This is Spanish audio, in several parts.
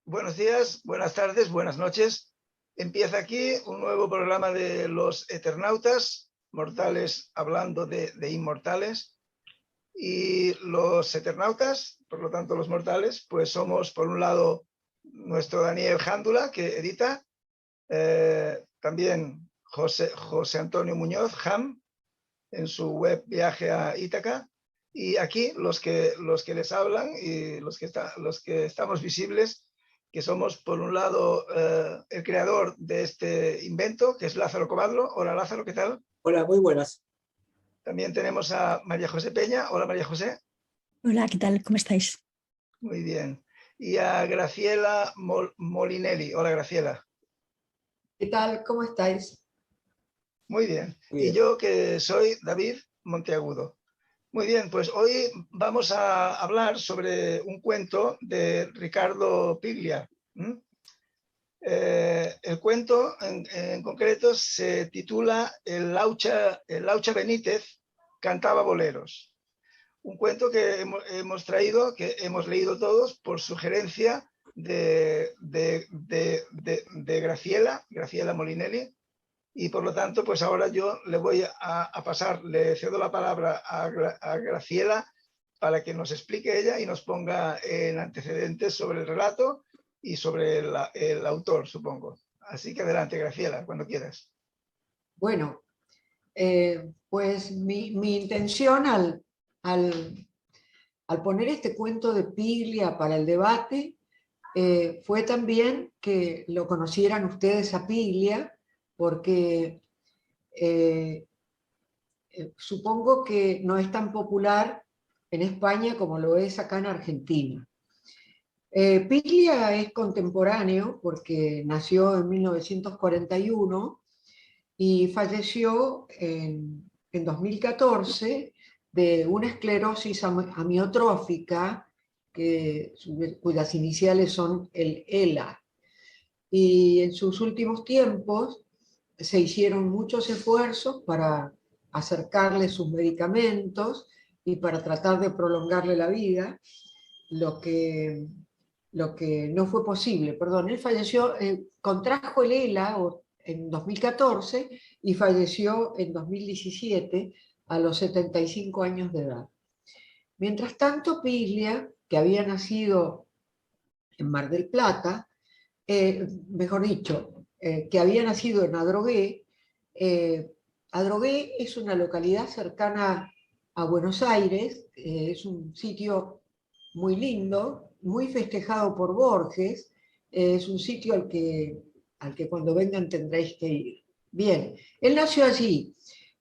Buenos días, buenas tardes, buenas noches. Empieza aquí un nuevo programa de los Eternautas, mortales hablando de inmortales. Y los Eternautas, por lo tanto los mortales, pues somos por un lado nuestro Daniel Jándula, que edita, también José Antonio Muñoz, Jam, en su web Viaje a Ítaca, y aquí los que les hablan y los que estamos visibles, que somos por un lado el creador de este invento, que es Lázaro Covadlo. Hola Lázaro, ¿qué tal? Hola, muy buenas. También tenemos a María José Peña. Hola María José. Hola, ¿qué tal? ¿Cómo estáis? Muy bien. Y a Graciela Molinelli. Hola Graciela. ¿Qué tal? ¿Cómo estáis? Muy bien. Muy Y bien. yo, que soy David Monteagudo. Muy bien, pues hoy vamos a hablar sobre un cuento de Ricardo Piglia. El cuento en concreto se titula El Laucha Benítez cantaba boleros. Un cuento que hemos traído, que hemos leído todos por sugerencia de Graciela Molinelli. Y por lo tanto, pues ahora yo le voy a pasar, le cedo la palabra a Graciela para que nos explique ella y nos ponga en antecedentes sobre el relato y sobre el autor, supongo. Así que adelante, Graciela, cuando quieras. Bueno, pues mi intención al poner este cuento de Piglia para el debate fue también que lo conocieran ustedes a Piglia, porque supongo que no es tan popular en España como lo es acá en Argentina. Piglia es contemporáneo porque nació en 1941 y falleció en 2014 de una esclerosis amiotrófica cuyas iniciales son el ELA. Y en sus últimos tiempos se hicieron muchos esfuerzos para acercarle sus medicamentos y para tratar de prolongarle la vida, lo que no fue posible. Perdón, él falleció, contrajo el ELA en 2014 y falleció en 2017 a los 75 años de edad. Mientras tanto, Piglia, que había nacido en Mar del Plata, mejor dicho, que había nacido en Adrogué. Adrogué es una localidad cercana a Buenos Aires, es un sitio muy lindo, muy festejado por Borges, es un sitio al que cuando vengan tendréis que ir. Bien, él nació allí,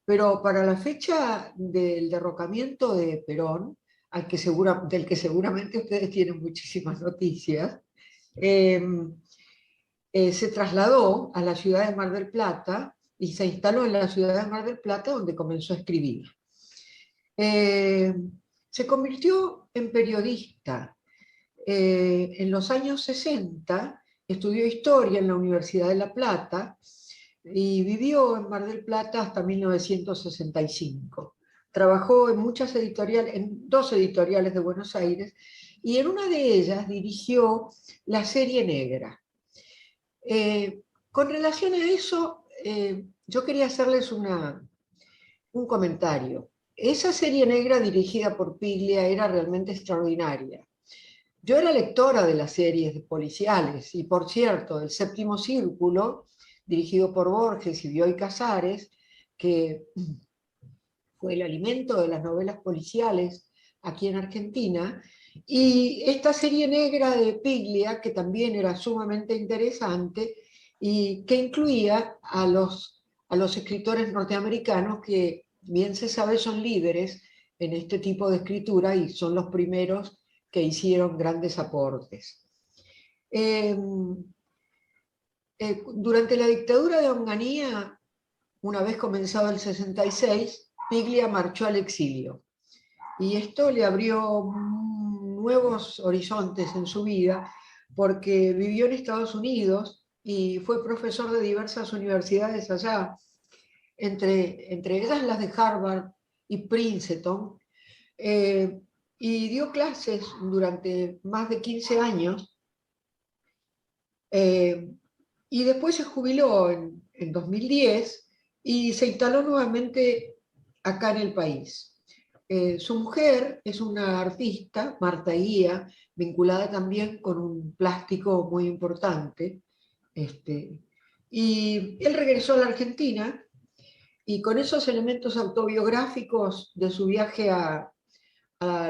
pero para la fecha del derrocamiento de Perón, del que seguramente ustedes tienen muchísimas noticias, se trasladó a la ciudad de Mar del Plata y se instaló en la ciudad de Mar del Plata, donde comenzó a escribir. Se convirtió en periodista. En los años 60 estudió historia en la Universidad de La Plata y vivió en Mar del Plata hasta 1965. Trabajó en en dos editoriales de Buenos Aires y en una de ellas dirigió La Serie Negra. Con relación a eso, yo quería hacerles un comentario. Esa Serie Negra dirigida por Piglia era realmente extraordinaria. Yo era lectora de las series policiales y, por cierto, El Séptimo Círculo, dirigido por Borges y Bioy Casares, que fue el alimento de las novelas policiales aquí en Argentina, y esta Serie Negra de Piglia, que también era sumamente interesante y que incluía a los escritores norteamericanos que, bien se sabe, son líderes en este tipo de escritura y son los primeros que hicieron grandes aportes. Durante la dictadura de Onganía, una vez comenzado el 66, Piglia marchó al exilio. Y esto le abrió nuevos horizontes en su vida, porque vivió en Estados Unidos y fue profesor de diversas universidades allá, entre ellas las de Harvard y Princeton, y dio clases durante más de 15 años Y después se jubiló en 2010 y se instaló nuevamente acá en el país. Su mujer es una artista, Marta Guía, vinculada también con un plástico muy importante. Y él regresó a la Argentina y con esos elementos autobiográficos de su viaje a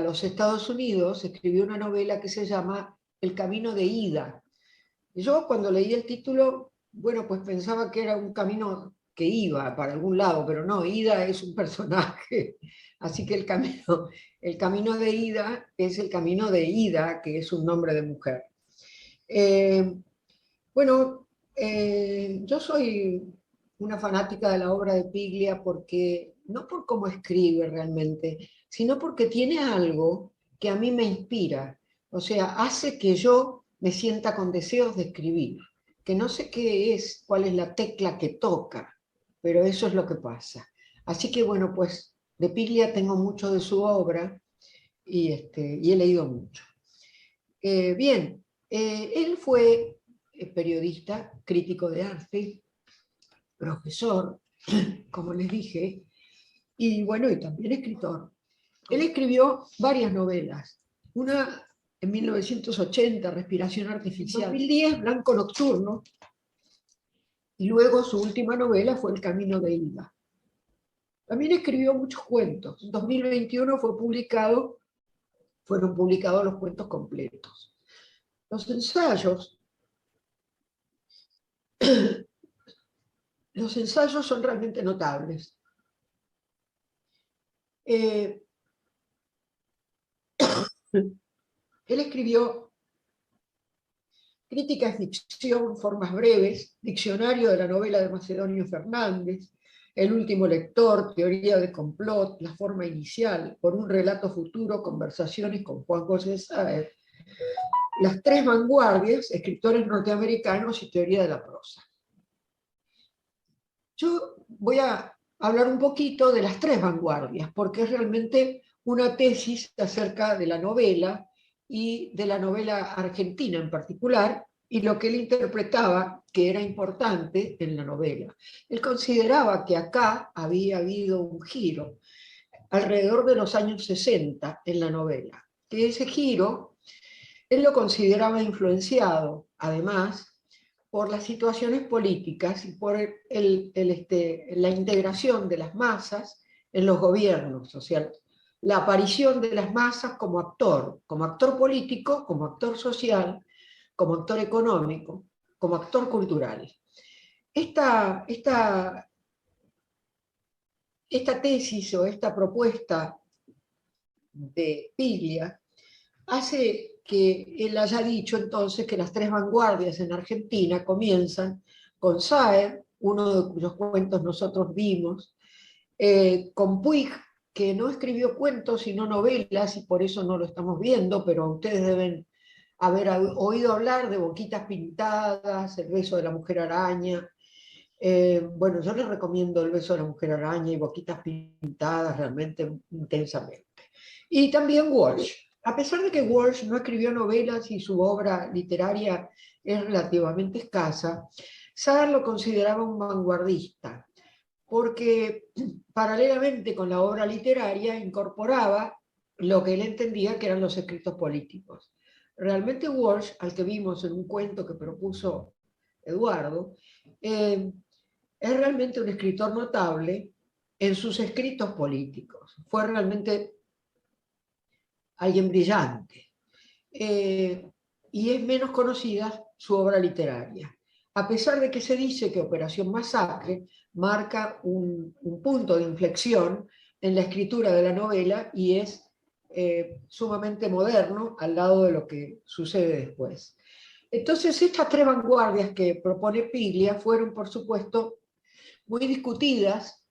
los Estados Unidos, escribió una novela que se llama El camino de ida. Y yo cuando leí el título, bueno, pues pensaba que era un camino que iba para algún lado, pero no, Ida es un personaje. Así que el camino de Ida es el camino de Ida, que es un nombre de mujer. Bueno, yo soy una fanática de la obra de Piglia porque, no por cómo escribe realmente, sino porque tiene algo que a mí me inspira, o sea, hace que yo me sienta con deseos de escribir, que no sé qué es, cuál es la tecla que toca, pero eso es lo que pasa. Así que bueno, pues de Piglia tengo mucho de su obra y he leído mucho. Bien, él fue periodista, crítico de arte, profesor, como les dije, y bueno, y también escritor. Él escribió varias novelas, una en 1980, Respiración Artificial, en 2010, Blanco Nocturno, y luego su última novela fue El Camino de Ida. También escribió muchos cuentos. En 2021 fueron publicados los cuentos completos. Los ensayos son realmente notables. Él escribió Crítica de ficción, formas breves, Diccionario de la novela de Macedonio Fernández, El último lector, Teoría de complot, La forma inicial, Por un relato futuro, Conversaciones con Juan José Sáez, Las tres vanguardias, escritores norteamericanos y teoría de la prosa. Yo voy a hablar un poquito de las tres vanguardias, porque es realmente una tesis acerca de la novela y de la novela argentina en particular, y lo que él interpretaba que era importante en la novela. Él consideraba que acá había habido un giro alrededor de los años 60 en la novela, que ese giro él lo consideraba influenciado, además, por las situaciones políticas y por la integración de las masas en los gobiernos, o sea, la aparición de las masas como actor político, como actor social, como actor económico, como actor cultural. Esta tesis o esta propuesta de Piglia hace que él haya dicho entonces que las tres vanguardias en Argentina comienzan con Sáenz, uno de cuyos cuentos nosotros vimos, con Puig, que no escribió cuentos sino novelas y por eso no lo estamos viendo, pero ustedes deben haber oído hablar de Boquitas Pintadas, El beso de la mujer araña. Bueno, yo les recomiendo El beso de la mujer araña y Boquitas Pintadas realmente intensamente. Y también Walsh. A pesar de que Walsh no escribió novelas y su obra literaria es relativamente escasa, Sáenz lo consideraba un vanguardista, porque paralelamente con la obra literaria incorporaba lo que él entendía que eran los escritos políticos. Realmente Walsh, al que vimos en un cuento que propuso Eduardo, es realmente un escritor notable en sus escritos políticos. Fue realmente alguien brillante. Y es menos conocida su obra literaria. A pesar de que se dice que Operación Masacre marca un punto de inflexión en la escritura de la novela y es sumamente moderno al lado de lo que sucede después. Entonces, estas tres vanguardias que propone Piglia fueron, por supuesto, muy discutidas,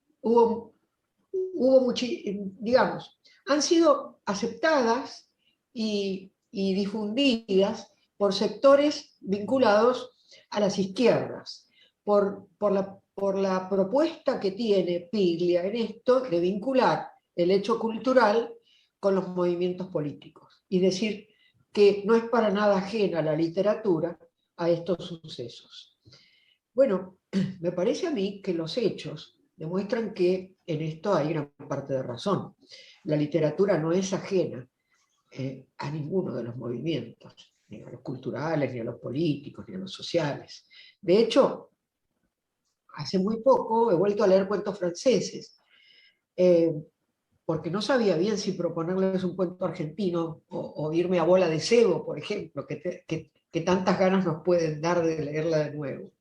digamos, han sido aceptadas y difundidas por sectores vinculados a las izquierdas, por la propuesta que tiene Piglia en esto de vincular el hecho cultural con los movimientos políticos y decir que no es para nada ajena a la literatura a estos sucesos. Bueno, me parece a mí que los hechos demuestran que en esto hay gran parte de razón. La literatura no es ajena a ninguno de los movimientos, ni a los culturales, ni a los políticos, ni a los sociales. De hecho, hace muy poco he vuelto a leer cuentos franceses, porque no sabía bien si proponerles un cuento argentino o irme a Bola de Cebo, por ejemplo, que tantas ganas nos pueden dar de leerla de nuevo.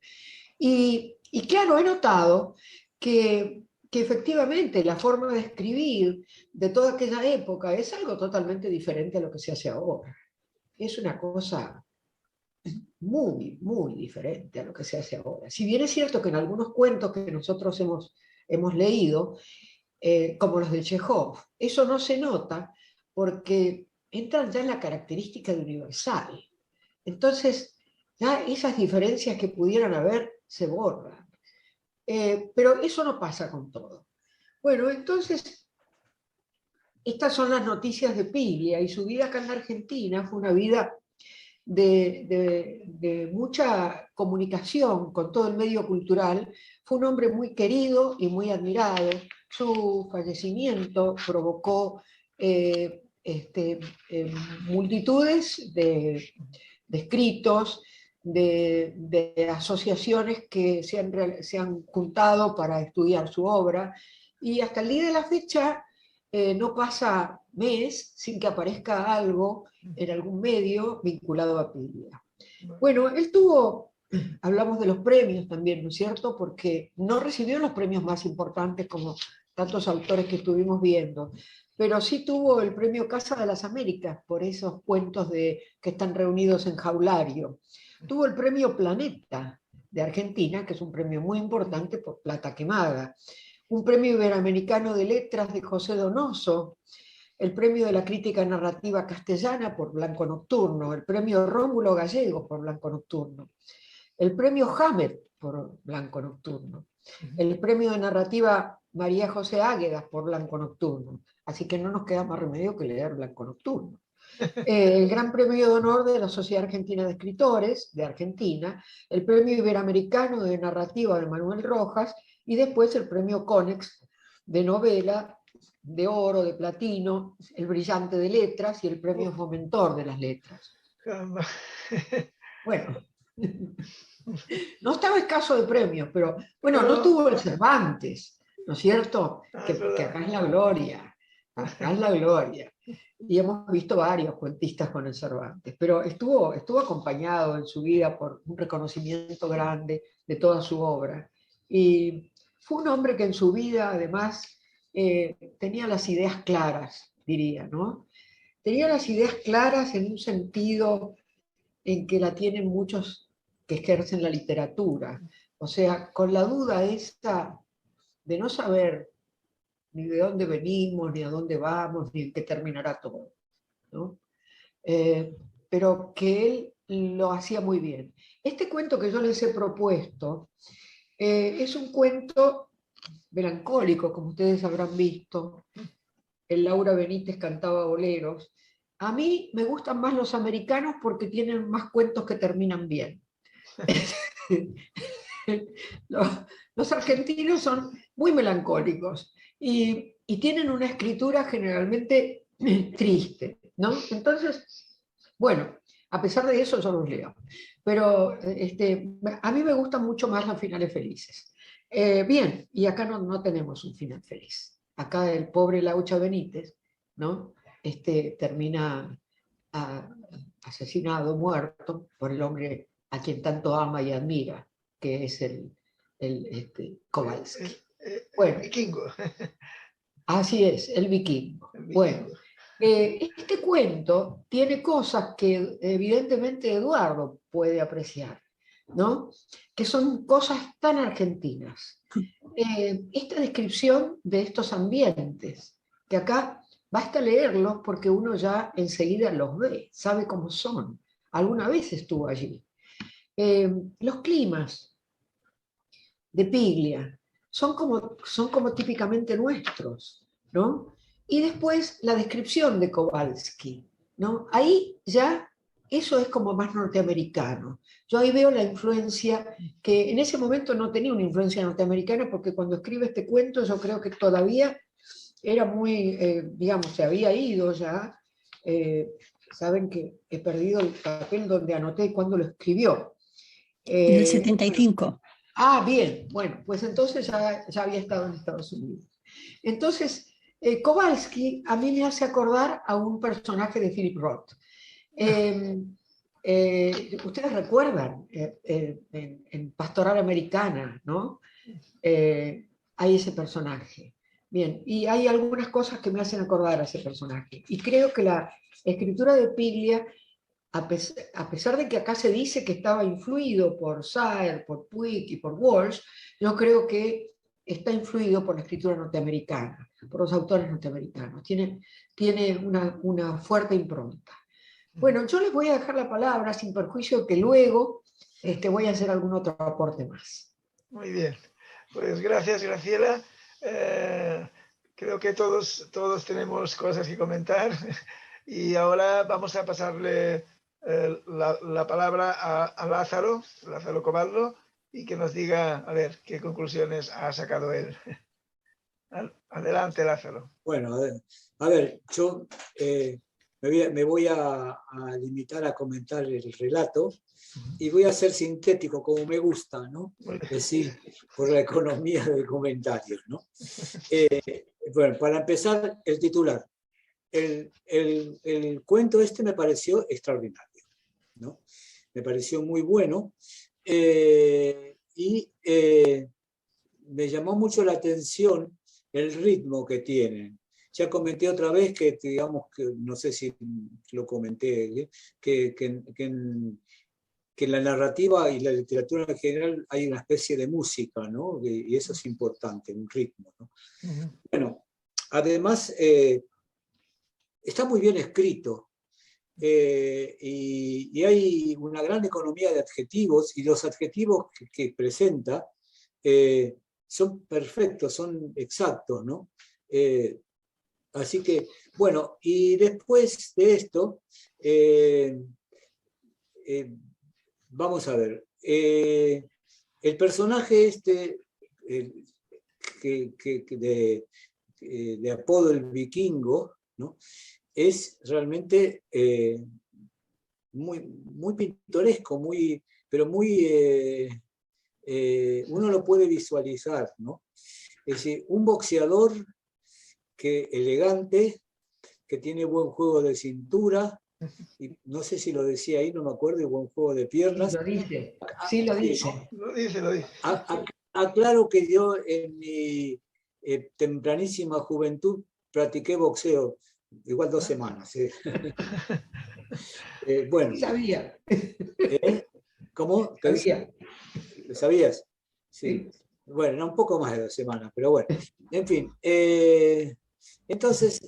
Y claro, he notado que efectivamente la forma de escribir de toda aquella época es algo totalmente diferente a lo que se hace ahora. Es una cosa muy, muy diferente a lo que se hace ahora. Si bien es cierto que en algunos cuentos que nosotros hemos leído, como los de Chekhov, eso no se nota porque entran ya en la característica de universal. Entonces, ya esas diferencias que pudieran haber se borran. Pero eso no pasa con todo. Bueno, entonces, estas son las noticias de Piglia, y su vida acá en la Argentina fue una vida de mucha comunicación con todo el medio cultural. Fue un hombre muy querido y muy admirado. Su fallecimiento provocó multitudes de escritos, de asociaciones que se han juntado para estudiar su obra, y hasta el día de la fecha no pasa mes sin que aparezca algo en algún medio vinculado a Piglia. Bueno, él tuvo, hablamos de los premios también, ¿no es cierto? Porque no recibió los premios más importantes como tantos autores que estuvimos viendo, pero sí tuvo el premio Casa de las Américas por esos cuentos que están reunidos en Jaulario. Tuvo el premio Planeta de Argentina, que es un premio muy importante por Plata Quemada. Un premio Iberoamericano de Letras de José Donoso, el premio de la crítica narrativa castellana por Blanco Nocturno, el premio Rómulo Gallego por Blanco Nocturno, el premio Hammett por Blanco Nocturno, el premio de narrativa María José Águedas por Blanco Nocturno. Así que no nos queda más remedio que leer Blanco Nocturno. El Gran Premio de Honor de la Sociedad Argentina de Escritores, de Argentina, el Premio Iberoamericano de Narrativa de Manuel Rojas, y después el Premio Conex de Novela, de Oro, de Platino, el Brillante de Letras y el Premio Fomentor de las Letras. Bueno, no estaba escaso de premios, pero bueno, no tuvo el Cervantes, ¿no es cierto? Que acá es la gloria, acá es la gloria. Y hemos visto varios cuentistas con el Cervantes, pero estuvo acompañado en su vida por un reconocimiento grande de toda su obra. Y fue un hombre que en su vida, además, tenía las ideas claras, diría, ¿no? Tenía las ideas claras en un sentido en que la tienen muchos que ejercen la literatura. O sea, con la duda esta de no saber ni de dónde venimos, ni a dónde vamos, ni en qué terminará todo, ¿no? Pero que él lo hacía muy bien. Este cuento que yo les he propuesto es un cuento melancólico, como ustedes habrán visto. El Laura Benítez cantaba boleros. A mí me gustan más los americanos porque tienen más cuentos que terminan bien. Los argentinos son muy melancólicos y tienen una escritura generalmente triste, ¿no? Entonces, bueno, a pesar de eso yo los leo. Pero a mí me gustan mucho más los finales felices. Bien, y acá no tenemos un final feliz. Acá el pobre Laucha Benítez, ¿no? Termina asesinado, muerto, por el hombre a quien tanto ama y admira, que es el Kowalski. Bueno, el vikingo. Así es, el vikingo. Bueno, este cuento tiene cosas que evidentemente Eduardo puede apreciar, ¿no? Que son cosas tan argentinas. Esta descripción de estos ambientes, que acá basta leerlos porque uno ya enseguida los ve, sabe cómo son. Alguna vez estuvo allí. Los climas de Piglia son como típicamente nuestros, ¿no? Y después la descripción de Kowalski, ¿no? Ahí ya eso es como más norteamericano. Yo ahí veo la influencia, que en ese momento no tenía una influencia norteamericana, porque cuando escribe este cuento yo creo que todavía era muy, digamos, se había ido ya. Saben que he perdido el papel donde anoté cuándo lo escribió. En el 75. Bien, bueno, pues entonces ya había estado en Estados Unidos. Entonces, Kowalski a mí me hace acordar a un personaje de Philip Roth. Ustedes recuerdan, en Pastoral Americana, ¿no? Hay ese personaje. Bien, y hay algunas cosas que me hacen acordar a ese personaje. Y creo que la escritura de Piglia, a pesar de que acá se dice que estaba influido por Sayre, por Puig y por Walsh, yo creo que está influido por la escritura norteamericana, por los autores norteamericanos. Tiene una fuerte impronta. Bueno, yo les voy a dejar la palabra sin perjuicio que luego voy a hacer algún otro aporte más. Muy bien, pues gracias, Graciela. Creo que todos tenemos cosas que comentar y ahora vamos a pasarle la palabra a Lázaro Coballo, y que nos diga, a ver, qué conclusiones ha sacado él. Adelante, Lázaro. Bueno, a ver, yo me voy a limitar a comentar el relato y voy a ser sintético, como me gusta, ¿no? Decir, por la economía del comentario, ¿no? Bueno, para empezar, el titular. El cuento este me pareció extraordinario, ¿no? Me pareció muy bueno y me llamó mucho la atención el ritmo que tienen. Ya comenté otra vez que, digamos, que no sé si lo comenté, que en la narrativa y la literatura en general hay una especie de música, ¿no? Y eso es importante, un ritmo, ¿no? Bueno, además está muy bien escrito y hay una gran economía de adjetivos, y los adjetivos que presenta son perfectos, son exactos, ¿no? Así que, bueno, y después de esto, vamos a ver, el personaje de apodo el vikingo, ¿no? Es realmente muy pintoresco, pero muy... uno lo puede visualizar, ¿no? Es decir, un boxeador elegante, que tiene buen juego de cintura, y no sé si lo decía ahí, no me acuerdo, y buen juego de piernas. Sí, lo dice. Lo dice. Aclaro que yo en mi tempranísima juventud practiqué boxeo, igual 2 semanas. Bueno. Sí, sabía. ¿Cómo? Sabía. ¿Sabías? Sí. Sí. Bueno, no, un poco más de 2 semanas, pero bueno. En fin. Entonces,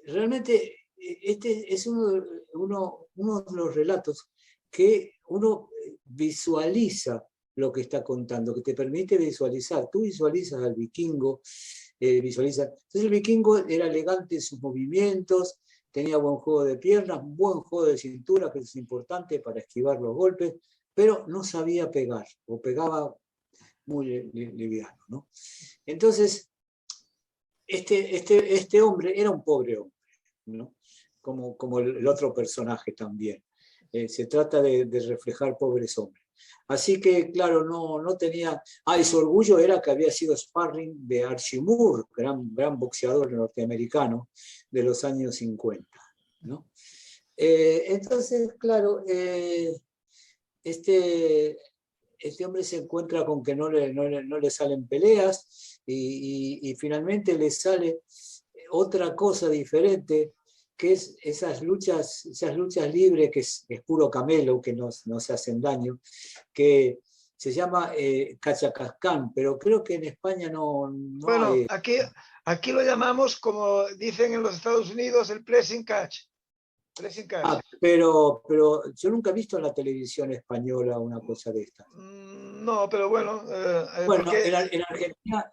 realmente este es uno de los relatos que uno visualiza lo que está contando, que te permite visualizar. Tú visualizas al vikingo, Entonces el vikingo era elegante en sus movimientos, tenía buen juego de piernas, buen juego de cintura, que es importante para esquivar los golpes, pero no sabía pegar, o pegaba muy liviano, ¿no? Entonces, este hombre era un pobre hombre, ¿no? Como el otro personaje también. Se trata de reflejar pobres hombres. Así que, claro, no tenía... y su orgullo era que había sido sparring de Archie Moore, gran boxeador norteamericano de los años 50, ¿no? Entonces, claro, este hombre se encuentra con que no le salen peleas y finalmente le sale otra cosa diferente, que es esas luchas libres, que es puro camelo, que no se hacen daño, que se llama cachacascán, pero creo que en España no bueno, hay. Aquí lo llamamos, como dicen en los Estados Unidos, el pressing catch. Pressing catch. Pero yo nunca he visto en la televisión española una cosa de esta. No, pero bueno. Bueno, porque...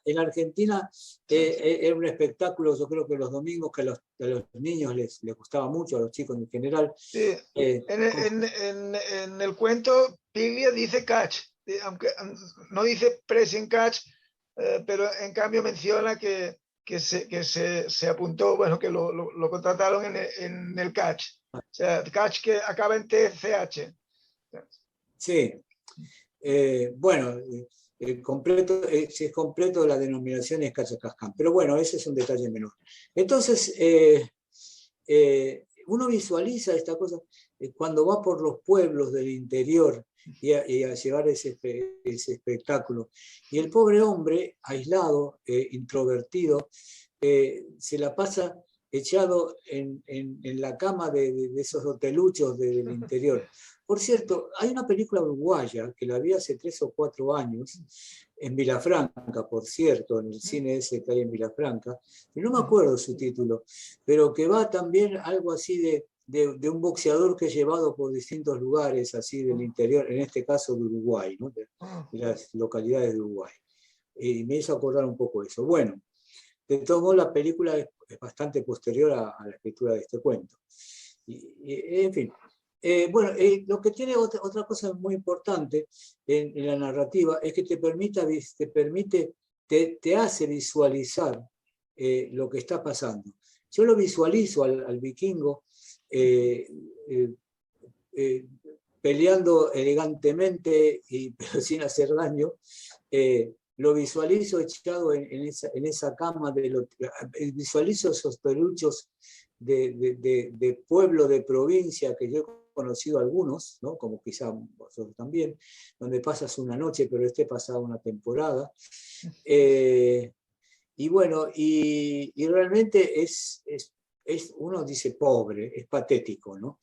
en Argentina era un espectáculo, yo creo que los domingos, que a los niños les gustaba mucho, a los chicos en general. Sí. En el cuento, Piglia dice catch, aunque no dice pressing catch, pero en cambio menciona que se apuntó, bueno, que lo contrataron en el catch. O sea, catch que acaba en TCH. Sí. Bueno, es completo la denominación es Cachacascán. Pero bueno, ese es un detalle menor. Entonces, uno visualiza esta cosa cuando va por los pueblos del interior y a llevar ese espectáculo. Y el pobre hombre, aislado, introvertido, se la pasa echado en la cama de esos hoteluchos del interior. Por cierto, hay una película uruguaya que la vi hace 3 o 4 años, en Vilafranca, por cierto, en el cine ese que hay en Vilafranca, y no me acuerdo su título, pero que va también algo así de un boxeador que es llevado por distintos lugares así del interior, en este caso de Uruguay, ¿no? de las localidades de Uruguay. Y me hizo acordar un poco eso. Bueno, de todos modos la película es bastante posterior a la escritura de este cuento. En fin. Bueno, lo que tiene otra cosa muy importante en la narrativa es que te hace visualizar lo que está pasando. Yo lo visualizo al vikingo peleando elegantemente, pero sin hacer daño. Lo visualizo echado en esa cama, visualizo esos peluchos de pueblo, de provincia, que yo he conocido algunos, ¿no? Como quizá vosotros también, donde pasas una noche, pero pasada una temporada. Y bueno, y realmente uno dice pobre, es patético, ¿no?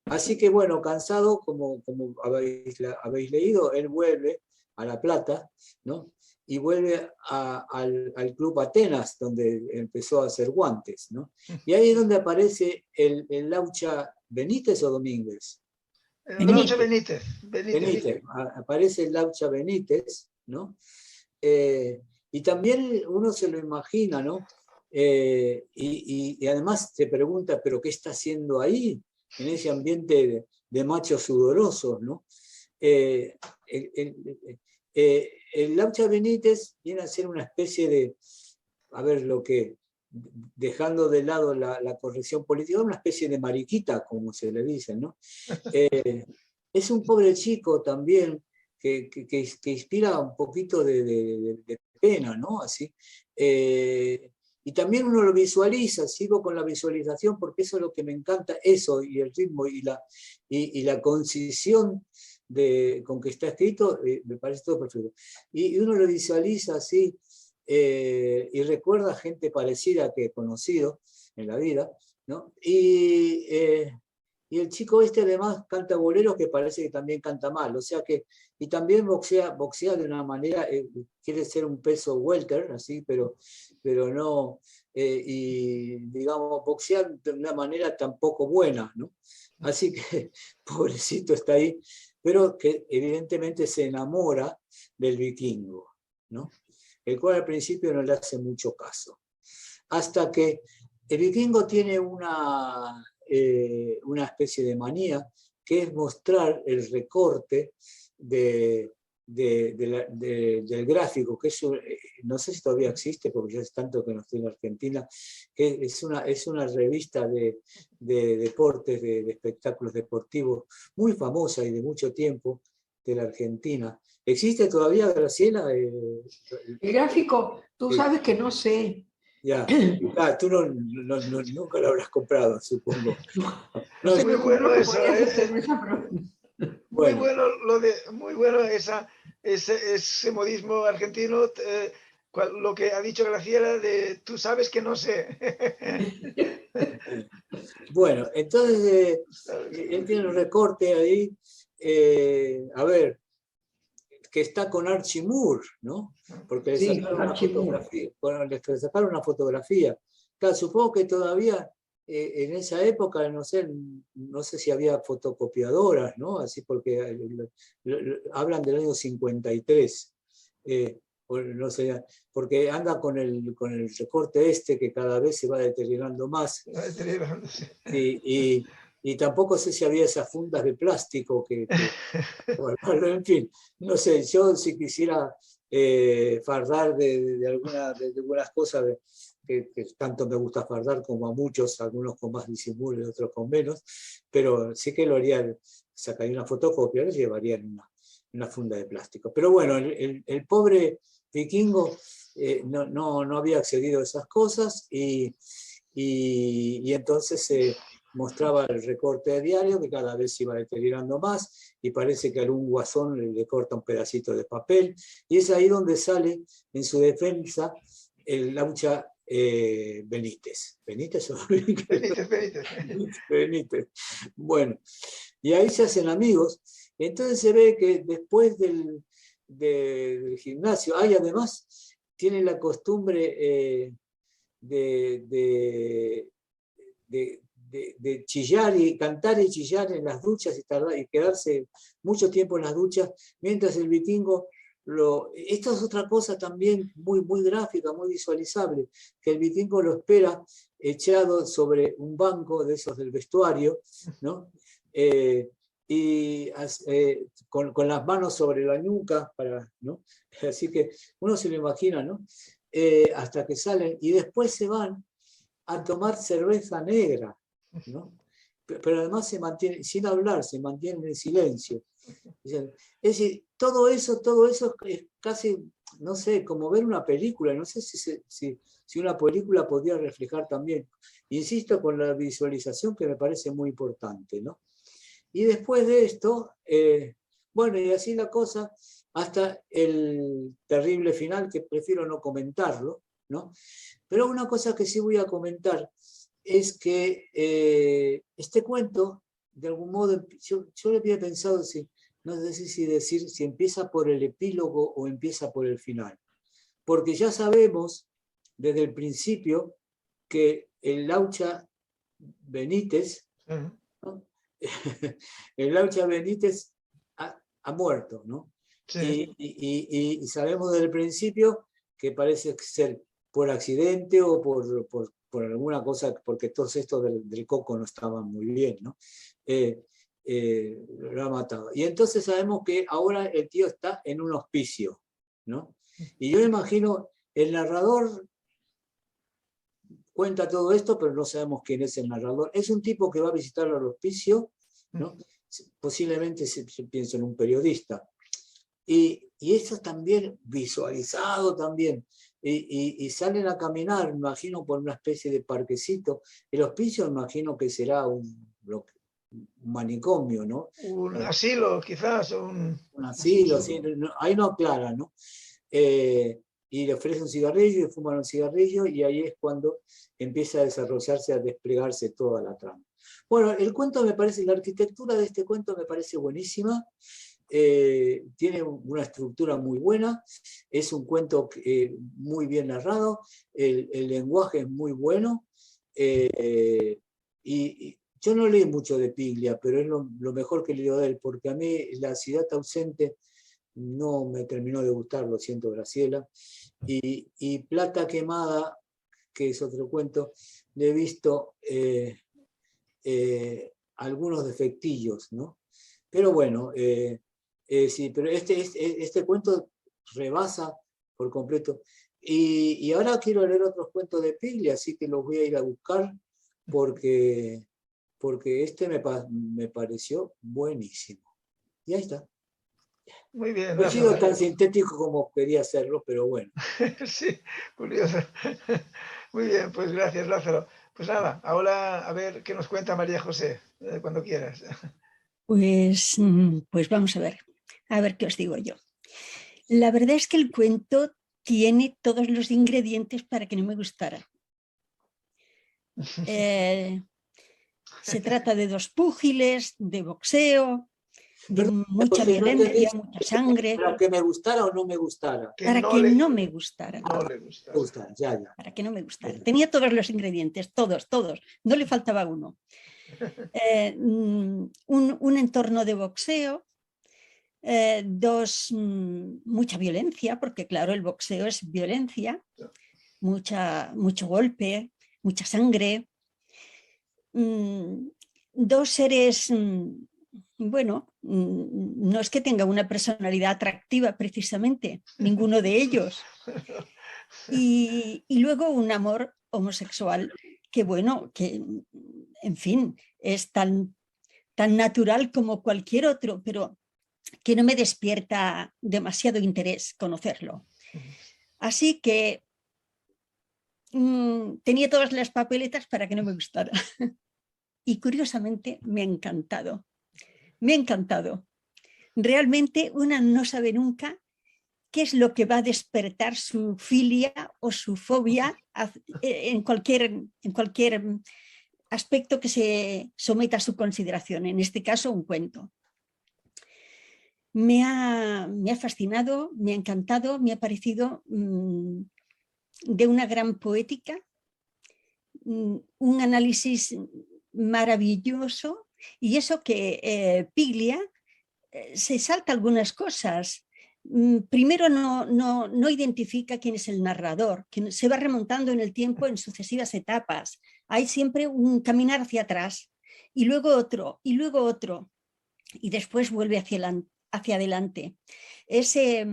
Así que bueno, cansado, como habéis leído, él vuelve a La Plata, ¿no? Y vuelve al Club Atenas, donde empezó a hacer guantes, ¿no? Y ahí es donde aparece el Laucha Benítez o Domínguez. Laucha Benítez. Aparece el Laucha Benítez, ¿no? Y también uno se lo imagina, ¿no? Y además se pregunta, ¿pero qué está haciendo ahí? En ese ambiente de machos sudorosos, ¿no? El Laucha Benítez viene a ser una especie de, dejando de lado la corrección política, una especie de mariquita, como se le dice, ¿no? Es un pobre chico también que inspira un poquito de pena, ¿no? Así. Y también uno lo visualiza, sigo con la visualización porque eso es lo que me encanta, eso y el ritmo y la concisión con que está escrito, me parece todo perfecto. Y uno lo visualiza así y recuerda gente parecida que he conocido en la vida, ¿no? Y el chico además canta boleros que parece que también canta mal, o sea que, y también boxea de una manera, quiere ser un peso welter, así, pero no, y digamos, boxea de una manera tampoco buena, ¿no? Así que, pobrecito está ahí, pero que evidentemente se enamora del vikingo, ¿no? El cual al principio no le hace mucho caso. Hasta que el vikingo tiene una especie de manía, que es mostrar el recorte del gráfico, que no sé si todavía existe, porque ya es tanto que no estoy en Argentina, que es una revista de deportes, de espectáculos deportivos, muy famosa y de mucho tiempo de la Argentina. ¿Existe todavía, Graciela? El gráfico, tú sabes que no sé. Ya, tú nunca lo habrás comprado, supongo. No, es muy bueno eso. Muy bueno ese modismo argentino, lo que ha dicho Graciela de tú sabes que no sé. Bueno, entonces él tiene un recorte ahí, que está con Archie Moore, ¿no? Porque le sacaron una fotografía. Claro, supongo que todavía en esa época, no sé si había fotocopiadoras, ¿no? Así porque hablan del año 53. No sé, porque anda con el recorte este que cada vez se va deteriorando más. Y tampoco sé si había esas fundas de plástico bueno, en fin, no sé, yo si quisiera fardar de algunas cosas que tanto me gusta fardar como a muchos, algunos con más disimulo y otros con menos, pero sí que lo haría, sacaría una fotocopia, lo llevaría en una funda de plástico. Pero bueno, el pobre vikingo no había accedido a esas cosas y entonces mostraba el recorte de diario que cada vez se iba deteriorando más y parece que algún guasón le corta un pedacito de papel y es ahí donde sale en su defensa el Laucha Benítez. ¿Benítez o Benítez. Bueno, y ahí se hacen amigos. Entonces se ve que después del gimnasio, además tiene la costumbre de chillar y cantar y chillar en las duchas y quedarse mucho tiempo en las duchas, mientras el vikingo, esto es otra cosa también muy, muy gráfica, muy visualizable, que el vikingo lo espera echado sobre un banco de esos del vestuario, ¿no? Con las manos sobre la nuca, ¿no? Así que uno se lo imagina, ¿no? Hasta que salen y después se van a tomar cerveza negra, ¿no? Pero además se mantienen, sin hablar, se mantienen en silencio. Es decir, todo eso es casi, no sé, como ver una película, no sé si una película podría reflejar también. Insisto con la visualización que me parece muy importante, ¿no? Y después de esto, bueno, y así la cosa, hasta el terrible final, que prefiero no comentarlo, ¿no? Pero una cosa que sí voy a comentar es que este cuento, de algún modo, yo le había pensado, no sé si decir si empieza por el epílogo o empieza por el final. Porque ya sabemos desde el principio que el Laucha Benítez, ¿no? El Laucha Benítez ha muerto, ¿no? Sí. Y sabemos desde el principio que parece ser por accidente o por alguna cosa, porque todos estos del coco no estaban muy bien, ¿no? Lo ha matado. Y entonces sabemos que ahora el tío está en un hospicio, ¿no? Y yo imagino, el narrador cuenta todo esto, pero no sabemos quién es el narrador. Es un tipo que va a visitarlo al hospicio, ¿no? Posiblemente se piensa en un periodista. Y eso también visualizado también. Y salen a caminar, me imagino, por una especie de parquecito. El hospicio, me imagino que será un manicomio, ¿no? Un asilo, quizás. Un asilo, sí, ahí no aclara, ¿no? Y le ofrece un cigarrillo y fuman un cigarrillo y ahí es cuando empieza a desarrollarse, a desplegarse toda la trama. Bueno, el cuento me parece, la arquitectura de este cuento me parece buenísima. Tiene una estructura muy buena, es un cuento muy bien narrado, el lenguaje es muy bueno, y yo no leí mucho de Piglia, pero es lo mejor que leo de él, porque a mí La ciudad ausente no me terminó de gustar, lo siento, Graciela, y Plata quemada, que es otro cuento, le he visto algunos defectillos, ¿no? Pero bueno, sí, pero este cuento rebasa por completo. Y ahora quiero leer otros cuentos de Piglia, así que los voy a ir a buscar porque este me pareció buenísimo. Y ahí está. Muy bien. No he sido tan sintético como quería hacerlo, pero bueno. Sí, curioso. Muy bien, pues gracias, Lázaro. Pues nada, ahora a ver qué nos cuenta María José, cuando quieras. Pues vamos a ver qué os digo yo. La verdad es que el cuento tiene todos los ingredientes para que no me gustara. Se trata de dos púgiles, de boxeo, mucha violencia, mucha sangre. Para que me gustara o no me gustara. Para que no me gustara. No le gustara. Ya. Para que no me gustara. Tenía todos los ingredientes, todos. No le faltaba uno. Un entorno de boxeo. Mucha violencia, porque claro, el boxeo es violencia. Mucho golpe, mucha sangre. Dos seres, bueno, no es que tenga una personalidad atractiva precisamente, ninguno de ellos. Y luego un amor homosexual que, bueno, que en fin, es tan natural como cualquier otro, pero que no me despierta demasiado interés conocerlo. Así que tenía todas las papeletas para que no me gustara. Y curiosamente me ha encantado. Me ha encantado. Realmente una no sabe nunca qué es lo que va a despertar su filia o su fobia en cualquier aspecto que se someta a su consideración. En este caso, un cuento. Me ha fascinado, me ha encantado, me ha parecido de una gran poética, un análisis maravilloso, y eso que Piglia se salta algunas cosas. Primero no identifica quién es el narrador, que se va remontando en el tiempo en sucesivas etapas. Hay siempre un caminar hacia atrás, y luego otro, y después vuelve hacia adelante. Ese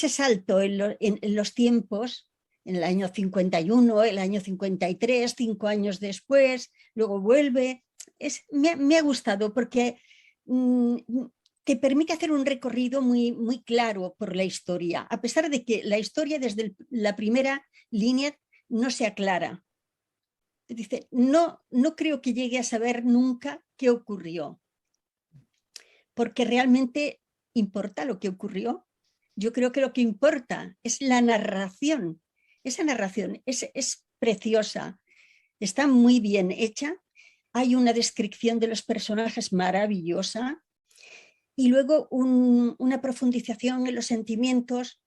salto en los tiempos, en el año 51, el año 53, 5 años después, luego vuelve. Me ha gustado porque te permite hacer un recorrido muy claro por la historia, a pesar de que la historia desde la primera línea no se aclara. Dice, no creo que llegue a saber nunca qué ocurrió, porque realmente importa lo que ocurrió. Yo creo que lo que importa es la narración. Esa narración es preciosa, está muy bien hecha, hay una descripción de los personajes maravillosa y luego una profundización en los sentimientos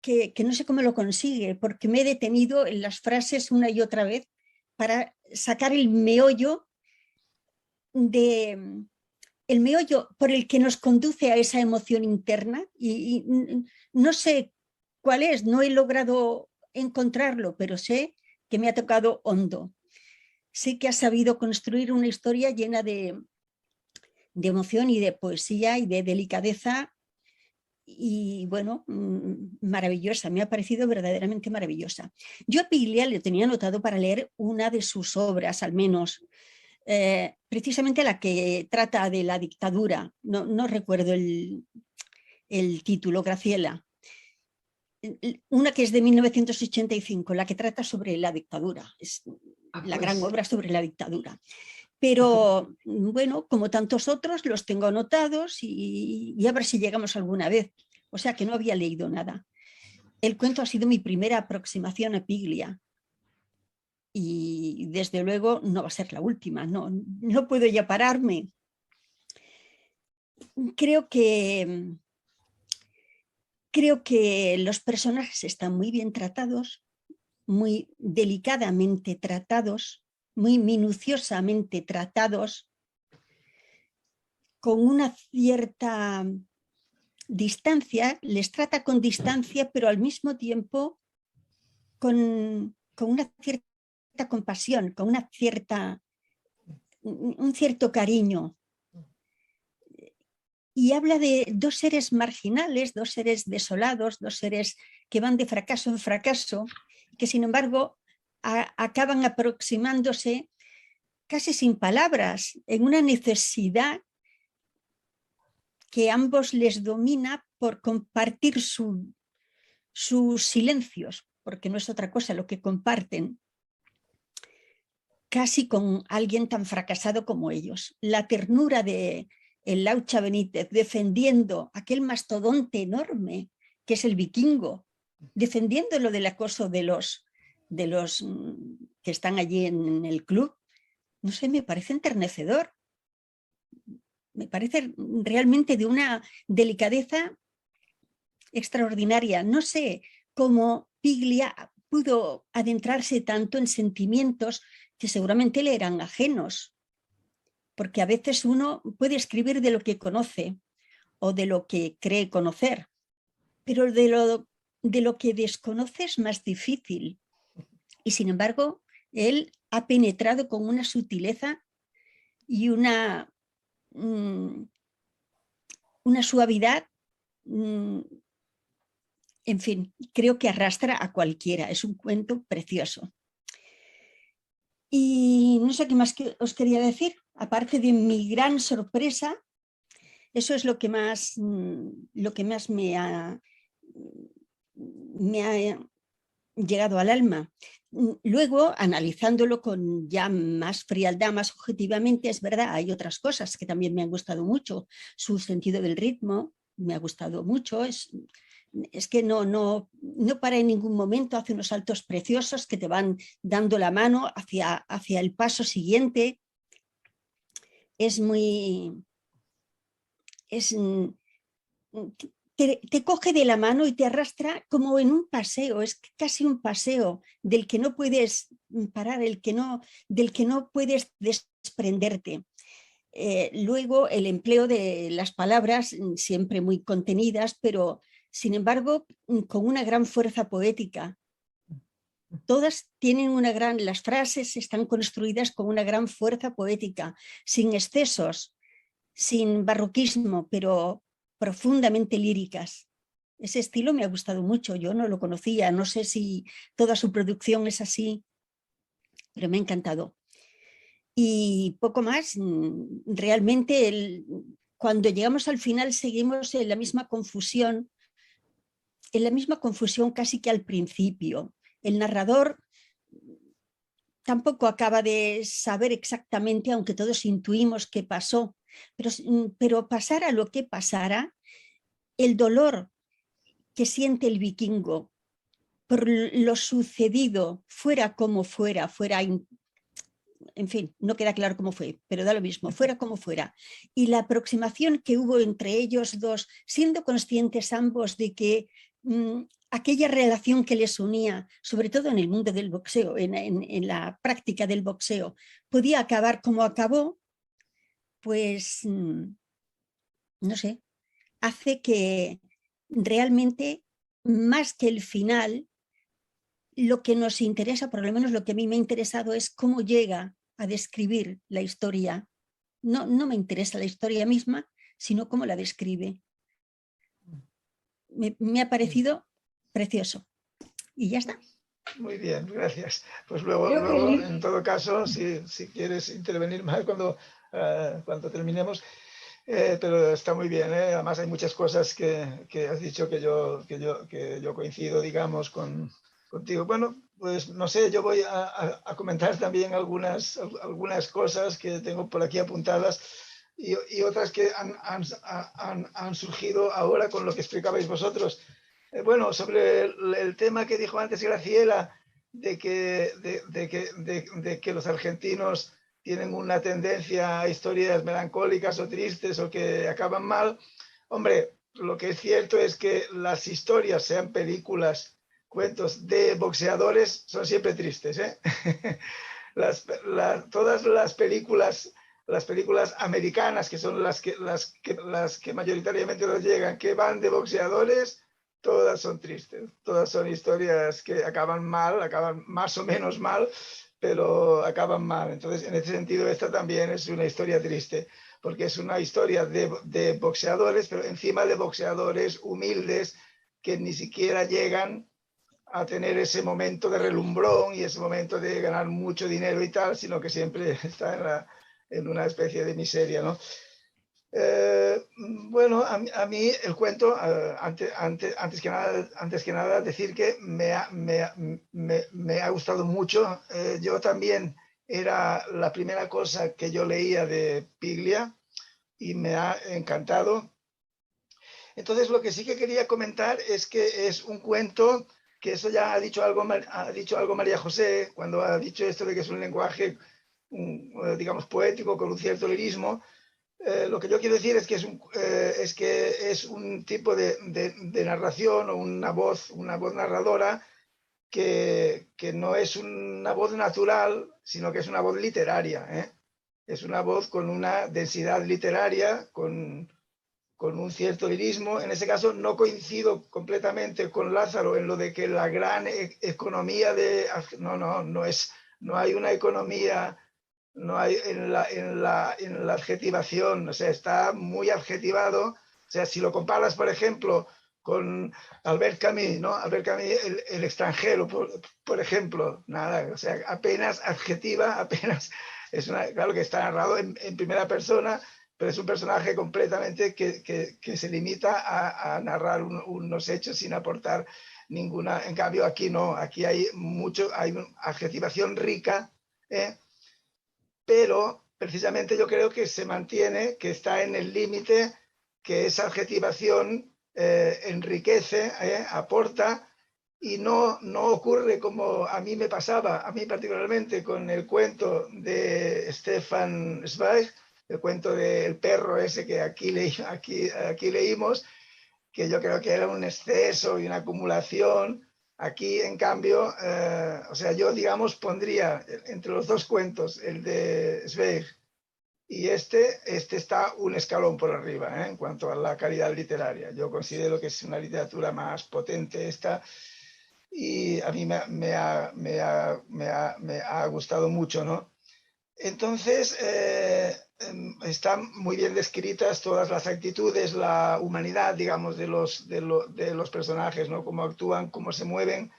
que no sé cómo lo consigue, porque me he detenido en las frases una y otra vez para sacar el meollo por el que nos conduce a esa emoción interna y no sé cuál es, no he logrado encontrarlo, pero sé que me ha tocado hondo. Sé que ha sabido construir una historia llena de emoción y de poesía y de delicadeza y bueno, maravillosa, me ha parecido verdaderamente maravillosa. Yo a Piglia le tenía anotado para leer una de sus obras, al menos, precisamente la que trata de la dictadura, no recuerdo el título, Graciela, una que es de 1985, la que trata sobre la dictadura, es la gran obra sobre la dictadura. Pero bueno, como tantos otros, los tengo anotados y a ver si llegamos alguna vez. O sea que no había leído nada. El cuento ha sido mi primera aproximación a Piglia. Y desde luego no va a ser la última, no puedo ya pararme. Creo que los personajes están muy bien tratados, muy delicadamente tratados, muy minuciosamente tratados, con una cierta distancia, les trata con distancia, pero al mismo tiempo con una cierta compasión, con un cierto cariño. Y habla de dos seres marginales, dos seres desolados, dos seres que van de fracaso en fracaso, que sin embargo acaban aproximándose casi sin palabras, en una necesidad que ambos les domina por compartir sus silencios, porque no es otra cosa lo que comparten, casi con alguien tan fracasado como ellos. La ternura de el Laucha Benítez defendiendo aquel mastodonte enorme que es el Vikingo, defendiéndolo del acoso de los que están allí en el club, no sé, me parece enternecedor. Me parece realmente de una delicadeza extraordinaria. No sé cómo Piglia pudo adentrarse tanto en sentimientos que seguramente le eran ajenos, porque a veces uno puede escribir de lo que conoce o de lo que cree conocer, pero de lo que desconoce es más difícil. Y sin embargo, él ha penetrado con una sutileza y una suavidad, en fin, creo que arrastra a cualquiera. Es un cuento precioso. Y no sé qué más os quería decir, aparte de mi gran sorpresa, eso es lo que más me ha llegado al alma. Luego, analizándolo con ya más frialdad, más objetivamente, es verdad, hay otras cosas que también me han gustado mucho. Su sentido del ritmo me ha gustado mucho, es que no para en ningún momento, hace unos saltos preciosos que te van dando la mano hacia el paso siguiente. Es muy... Te coge de la mano y te arrastra como en un paseo, es casi un paseo del que no puedes parar, del que no puedes desprenderte. Luego el empleo de las palabras, siempre muy contenidas, pero sin embargo con una gran fuerza poética. Todas tienen las frases están construidas con una gran fuerza poética, sin excesos, sin barroquismo, pero profundamente líricas. Ese estilo me ha gustado mucho, yo no lo conocía, no sé si toda su producción es así, pero me ha encantado. Y poco más, realmente cuando llegamos al final seguimos en la misma confusión casi que al principio. El narrador tampoco acaba de saber exactamente, aunque todos intuimos qué pasó, pero pasara lo que pasara, el dolor que siente el vikingo por lo sucedido, fuera como fuera, en fin, no queda claro cómo fue, pero da lo mismo, fuera como fuera. Y la aproximación que hubo entre ellos dos, siendo conscientes ambos de que aquella relación que les unía, sobre todo en el mundo del boxeo, en la práctica del boxeo, podía acabar como acabó, pues, no sé, hace que realmente, más que el final, lo que nos interesa, por lo menos lo que a mí me ha interesado, es cómo llega a describir la historia. No me interesa la historia misma, sino cómo la describe. Me ha parecido precioso. Y ya está. Muy bien, gracias. Pues luego en todo caso, si quieres intervenir más cuando terminemos, pero está muy bien, ¿eh? Además hay muchas cosas que has dicho que yo coincido, digamos, contigo. Bueno, pues no sé, yo voy a comentar también algunas cosas que tengo por aquí apuntadas y otras que han surgido ahora con lo que explicabais vosotros. Bueno, sobre el tema que dijo antes Graciela, de que los argentinos tienen una tendencia a historias melancólicas o tristes o que acaban mal. Hombre, lo que es cierto es que las historias, sean películas, cuentos de boxeadores, son siempre tristes, ¿eh? Todas las películas americanas, que son las que mayoritariamente nos llegan, que van de boxeadores, todas son tristes, todas son historias que acaban mal, acaban más o menos mal, pero acaban mal. Entonces, en ese sentido, esta también es una historia triste, porque es una historia de boxeadores, pero encima de boxeadores humildes que ni siquiera llegan a tener ese momento de relumbrón y ese momento de ganar mucho dinero y tal, sino que siempre está en una especie de miseria, ¿no? Bueno, a mí el cuento, antes que nada decir que me ha gustado mucho. Yo también era la primera cosa que yo leía de Piglia y me ha encantado. Entonces, lo que sí que quería comentar es que es un cuento que eso ya ha dicho algo María José cuando ha dicho esto de que es un lenguaje, digamos, poético con un cierto lirismo. Lo que yo quiero decir es que es un tipo de narración o una voz narradora que no es una voz natural, sino que es una voz literaria, ¿eh? Es una voz con una densidad literaria, con un cierto lirismo. En ese caso no coincido completamente con Lázaro en lo de que la gran economía de... No hay una economía, no hay en la adjetivación, o sea, está muy adjetivado. O sea, si lo comparas, por ejemplo, con Albert Camus, ¿no? Albert Camus, el extranjero, por ejemplo, nada, o sea, apenas adjetiva, apenas, claro que está narrado en primera persona, pero es un personaje completamente que se limita a narrar unos hechos sin aportar ninguna. En cambio, aquí no, aquí hay una adjetivación rica, ¿eh? Pero precisamente yo creo que se mantiene, que está en el límite, que esa adjetivación enriquece, aporta, y no ocurre como a mí me pasaba, a mí particularmente con el cuento de Stefan Zweig, el cuento del perro ese que aquí leímos, que yo creo que era un exceso y una acumulación. Aquí, en cambio, o sea, yo, digamos, pondría entre los dos cuentos, el de Zweig y este está un escalón por arriba, en cuanto a la calidad literaria. Yo considero que es una literatura más potente esta, y a mí me ha gustado mucho, ¿no? Entonces, están muy bien descritas todas las actitudes, la humanidad, digamos, de los personajes, ¿no? Cómo actúan, cómo se mueven.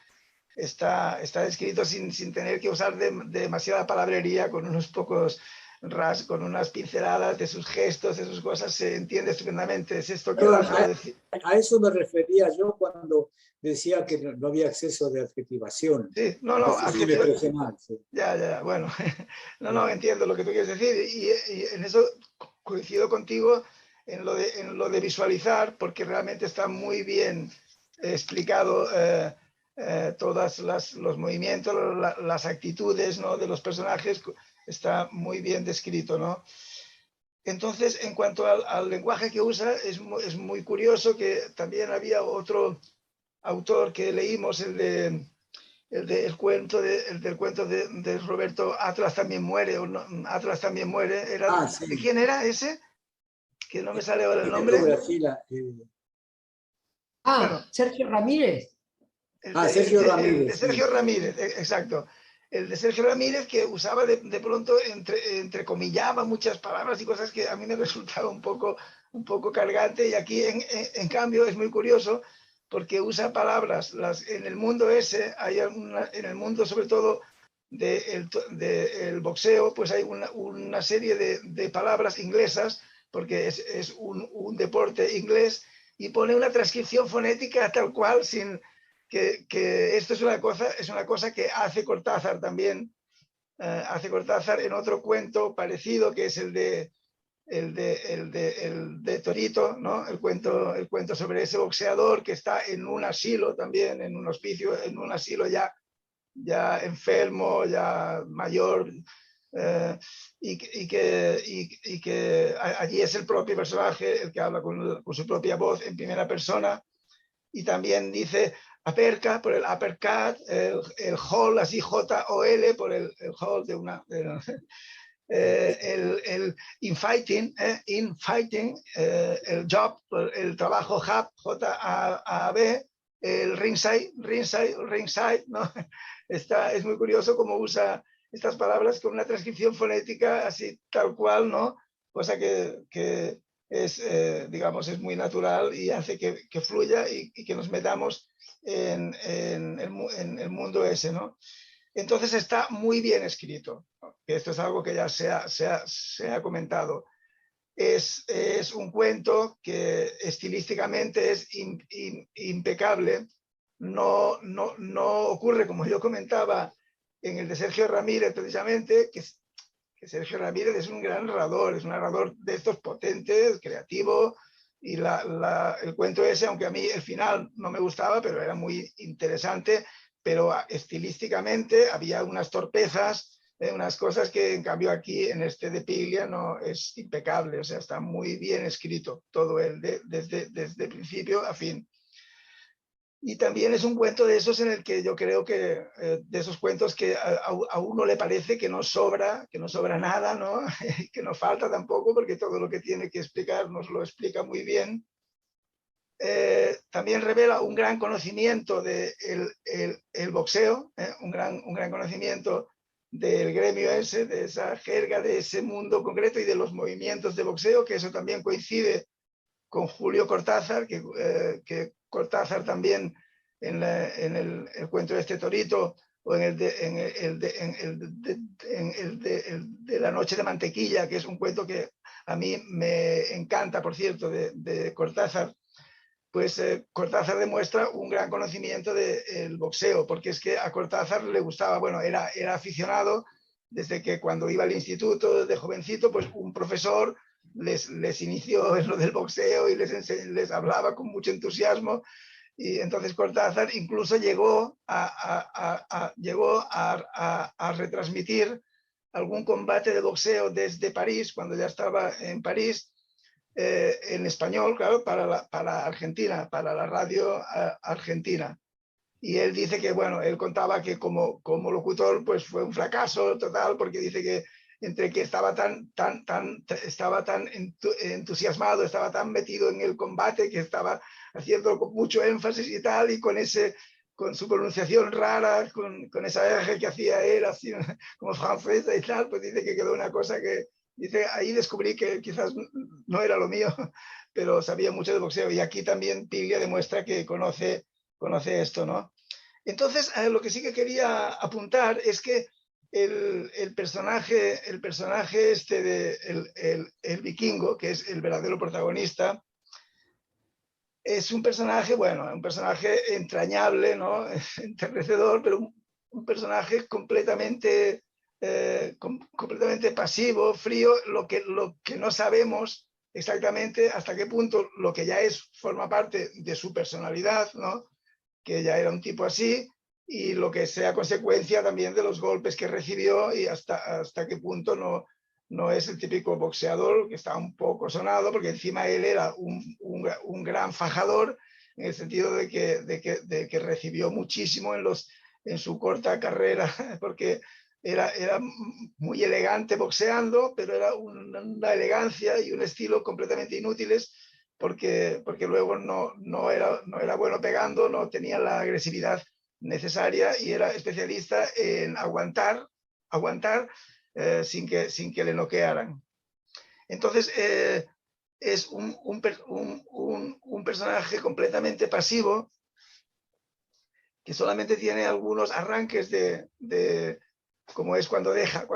Está descrito sin tener que usar demasiada palabrería, con unos pocos con unas pinceladas de sus gestos, de sus cosas, se entiende estupendamente. Es esto que Lázaro decía. A eso me refería yo cuando decía que no había exceso de adjetivación. Sí, no, adjetivación. Sí. Ya, bueno. No, entiendo lo que tú quieres decir, y en eso coincido contigo en lo de visualizar, porque realmente está muy bien explicado todos los movimientos, las actitudes, ¿no?, de los personajes, está muy bien descrito, ¿no? Entonces, en cuanto al lenguaje que usa, es muy curioso que también había otro autor que leímos, el del cuento de Roberto, Atlas también muere, o no, Atlas también muere. Sí. ¿De quién era ese? Que no me sale ahora el nombre. Bueno, Sergio Ramírez. Sergio Ramírez. De Sergio Ramírez, exacto. El de Sergio Ramírez, que usaba de pronto, entrecomillaba muchas palabras y cosas que a mí me resultaba un poco cargante, y aquí en cambio es muy curioso porque usa palabras, en el mundo ese, en el mundo sobre todo del boxeo, pues hay una serie de palabras inglesas, porque es un deporte inglés, y pone una transcripción fonética tal cual, sin... Que esto es una cosa que hace Cortázar también, hace Cortázar en otro cuento parecido, que es el de Torito, ¿no? El cuento sobre ese boxeador que está en un asilo también, en un hospicio, en un asilo ya enfermo, ya mayor, y que allí es el propio personaje el que habla con su propia voz en primera persona, y también dice uppercut por el uppercut, el hall, así J-O-L, por el hall de una... el infighting, el job, el trabajo, hub, J-A-B, el ringside, ¿no? Es muy curioso cómo usa estas palabras con una transcripción fonética así tal cual, ¿no? Cosa que es, digamos, es muy natural y hace que fluya y que nos metamos en el mundo ese, ¿no? Entonces está muy bien escrito, ¿no? Esto es algo que ya se ha comentado. Es un cuento que estilísticamente es impecable. No ocurre, como yo comentaba, en el de Sergio Ramírez, precisamente, que Sergio Ramírez es un gran narrador, es un narrador de estos potentes, creativo, y el cuento ese, aunque a mí el final no me gustaba, pero era muy interesante, pero estilísticamente había unas torpezas unas cosas que en cambio aquí en este de Piglia no es impecable, o sea, está muy bien escrito todo él, desde principio a fin. Y también es un cuento de esos en el que yo creo que, de esos cuentos que a uno le parece que no sobra nada, ¿no? Que no falta tampoco, porque todo lo que tiene que explicar nos lo explica muy bien. También revela un gran conocimiento del el boxeo, un gran conocimiento del gremio ese, de esa jerga, de ese mundo concreto y de los movimientos de boxeo, que eso también coincide con Julio Cortázar, que Cortázar también en el cuento de este Torito, o en el de La noche de mantequilla, que es un cuento que a mí me encanta, por cierto, de Cortázar. Pues Cortázar demuestra un gran conocimiento del boxeo, porque es que a Cortázar le gustaba, bueno, era aficionado desde que cuando iba al instituto de jovencito, pues un profesor les inició en lo del boxeo y les hablaba con mucho entusiasmo. Y entonces Cortázar incluso llegó a retransmitir algún combate de boxeo desde París, cuando ya estaba en París, en español, claro, para Argentina, para la radio argentina. Y él dice que, bueno, él contaba que como locutor pues fue un fracaso total, porque dice que entre que estaba tan entusiasmado, estaba tan metido en el combate, que estaba haciendo con mucho énfasis y tal, y con su pronunciación rara, con esa eje que hacía él, así como francesa y tal, pues dice que quedó una cosa que, dice, ahí descubrí que quizás no era lo mío, pero sabía mucho de boxeo. Y aquí también Piglia demuestra que conoce esto, ¿no? Entonces, lo que sí que quería apuntar es que el personaje este de el vikingo, que es el verdadero protagonista, es un personaje, bueno, un personaje entrañable, ¿no? Enternecedor, pero un personaje completamente pasivo, frío, lo que no sabemos exactamente hasta qué punto lo que ya forma parte de su personalidad, ¿no? Que ya era un tipo así, y lo que sea consecuencia también de los golpes que recibió, y hasta qué punto no es el típico boxeador que está un poco sonado, porque encima él era un gran fajador, en el sentido de que recibió muchísimo en su corta carrera, porque era muy elegante boxeando, pero era una elegancia y un estilo completamente inútiles, porque luego no era bueno pegando, no tenía la agresividad necesaria, y era especialista en aguantar sin que le noquearan. Entonces, es un personaje completamente pasivo, que solamente tiene algunos arranques como es cuando deja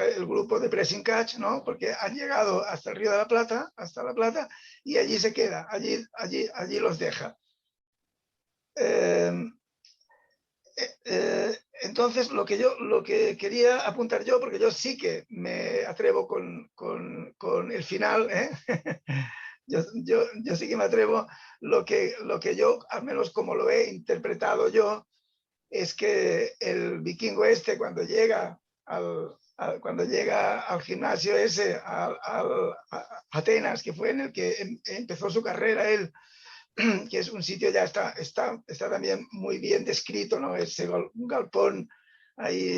el grupo de Pressing Catch, ¿no? Porque han llegado hasta el Río de la Plata, hasta La Plata, y allí se queda, allí los deja. Entonces, lo que quería apuntar yo, porque yo sí que me atrevo con el final, ¿eh? yo sí que me atrevo, lo que yo, al menos como lo he interpretado yo, es que el vikingo este, cuando llega al gimnasio ese, a Atenas, que fue en el que empezó su carrera él, que es un sitio, ya está también muy bien descrito, ¿no? Es un galpón ahí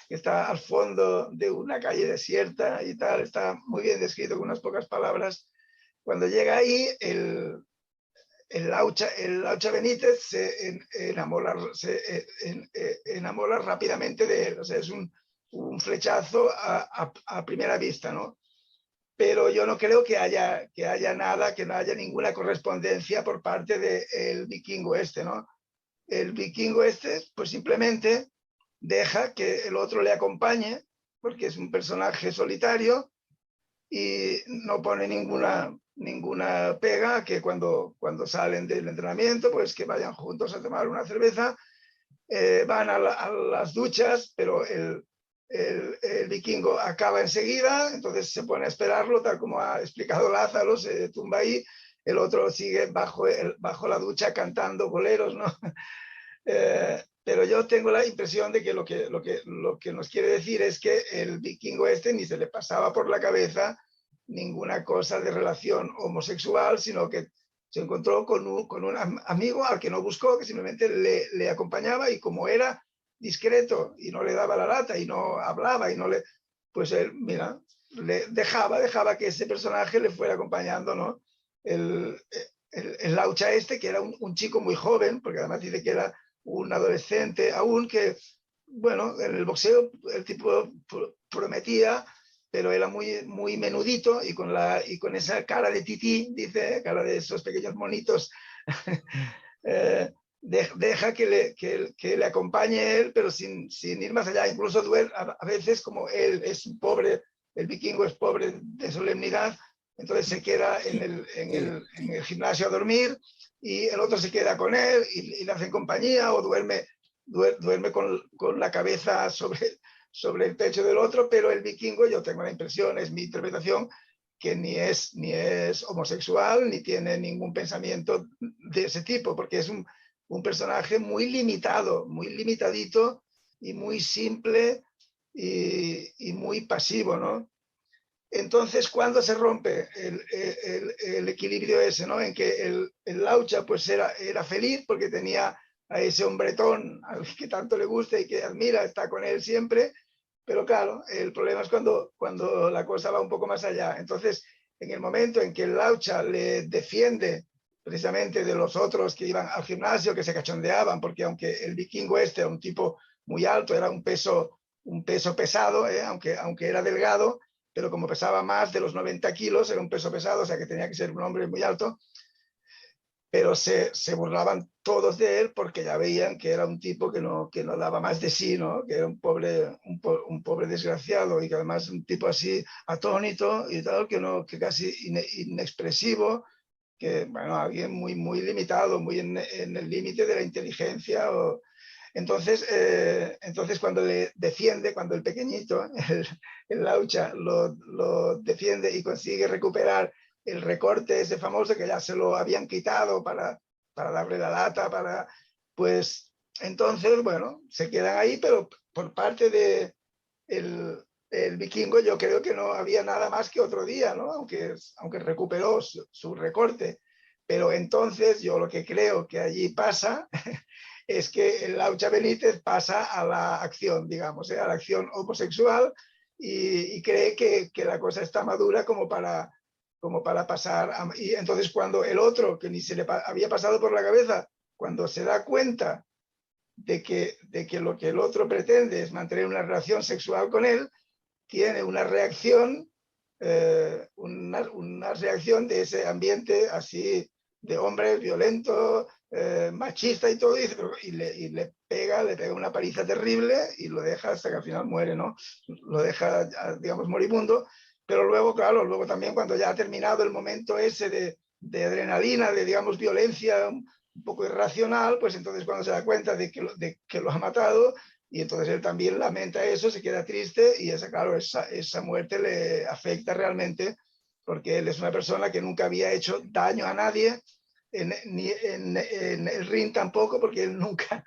que está al fondo de una calle desierta y tal, está muy bien descrito con unas pocas palabras. Cuando llega ahí, el Laucha Benítez se enamora rápidamente de él, o sea, es un flechazo a primera vista, ¿no? Pero yo no creo que haya nada, que no haya ninguna correspondencia por parte del vikingo este, ¿no? El vikingo este, pues simplemente deja que el otro le acompañe, porque es un personaje solitario, y no pone ninguna pega que cuando salen del entrenamiento, pues que vayan juntos a tomar una cerveza, van a las duchas, pero el vikingo acaba enseguida, entonces se pone a esperarlo, tal como ha explicado Lázaro, se tumba ahí, el otro sigue bajo la ducha cantando boleros, ¿no? pero yo tengo la impresión de que lo que nos quiere decir es que el vikingo este ni se le pasaba por la cabeza ninguna cosa de relación homosexual, sino que se encontró con un amigo al que no buscó, que simplemente le acompañaba, y como era discreto y no le daba la lata y no hablaba y no le, pues él, mira, le dejaba que ese personaje le fuera acompañando, ¿no? El Laucha este, que era un chico muy joven, porque además dice que era un adolescente aún, que, bueno, en el boxeo el tipo prometía, pero era muy menudito y con esa cara de tití, dice, cara de esos pequeños monitos, deja que le acompañe él, pero sin ir más allá. Incluso a veces, como él es pobre, el vikingo es pobre de solemnidad, entonces se queda en el gimnasio a dormir, y el otro se queda con él y le hacen compañía, o duerme con la cabeza sobre el pecho del otro, pero el vikingo, yo tengo la impresión, es mi interpretación, que ni es homosexual, ni tiene ningún pensamiento de ese tipo, porque es un personaje muy limitado, muy limitadito y muy simple y muy pasivo, ¿no? Entonces, ¿cuándo se rompe el equilibrio ese, ¿no? En que el Laucha pues era feliz porque tenía a ese hombretón al que tanto le gusta y que admira, está con él siempre, pero claro, el problema es cuando la cosa va un poco más allá. Entonces, en el momento en que el Laucha le defiende precisamente de los otros que iban al gimnasio, que se cachondeaban, porque aunque el vikingo este era un tipo muy alto, era un peso pesado, aunque era delgado, pero como pesaba más de los 90 kilos, era un peso pesado, o sea que tenía que ser un hombre muy alto, pero se burlaban todos de él porque ya veían que era un tipo que no daba más de sí, ¿no? Que era un pobre desgraciado, y que además un tipo así atónito y tal, que casi inexpresivo, que, bueno, alguien muy limitado, muy en el límite de la inteligencia. Entonces cuando le defiende, cuando el pequeñito, el Laucha, lo defiende y consigue recuperar el recorte ese famoso que ya se lo habían quitado para darle la lata, pues entonces, bueno, se quedan ahí, pero por parte de el vikingo yo creo que no había nada más que otro día, ¿no? Aunque recuperó su recorte. Pero entonces yo lo que creo que allí pasa es que el Laucha Benítez pasa a la acción, digamos, a la acción homosexual, y cree que la cosa está madura como para pasar. Y entonces cuando el otro, que ni se le había pasado por la cabeza, cuando se da cuenta de que lo que el otro pretende es mantener una relación sexual con él, tiene una reacción, una reacción de ese ambiente así de hombre violento, machista y todo, y le pega una paliza terrible y lo deja hasta que al final muere, ¿no? Lo deja, digamos, moribundo. Pero luego, claro, luego también cuando ya ha terminado el momento ese de adrenalina, de, digamos, violencia un poco irracional, pues entonces cuando se da cuenta de que lo ha matado, y entonces él también lamenta eso, se queda triste, y claro, esa muerte le afecta realmente, porque él es una persona que nunca había hecho daño a nadie, ni en el ring tampoco, porque él nunca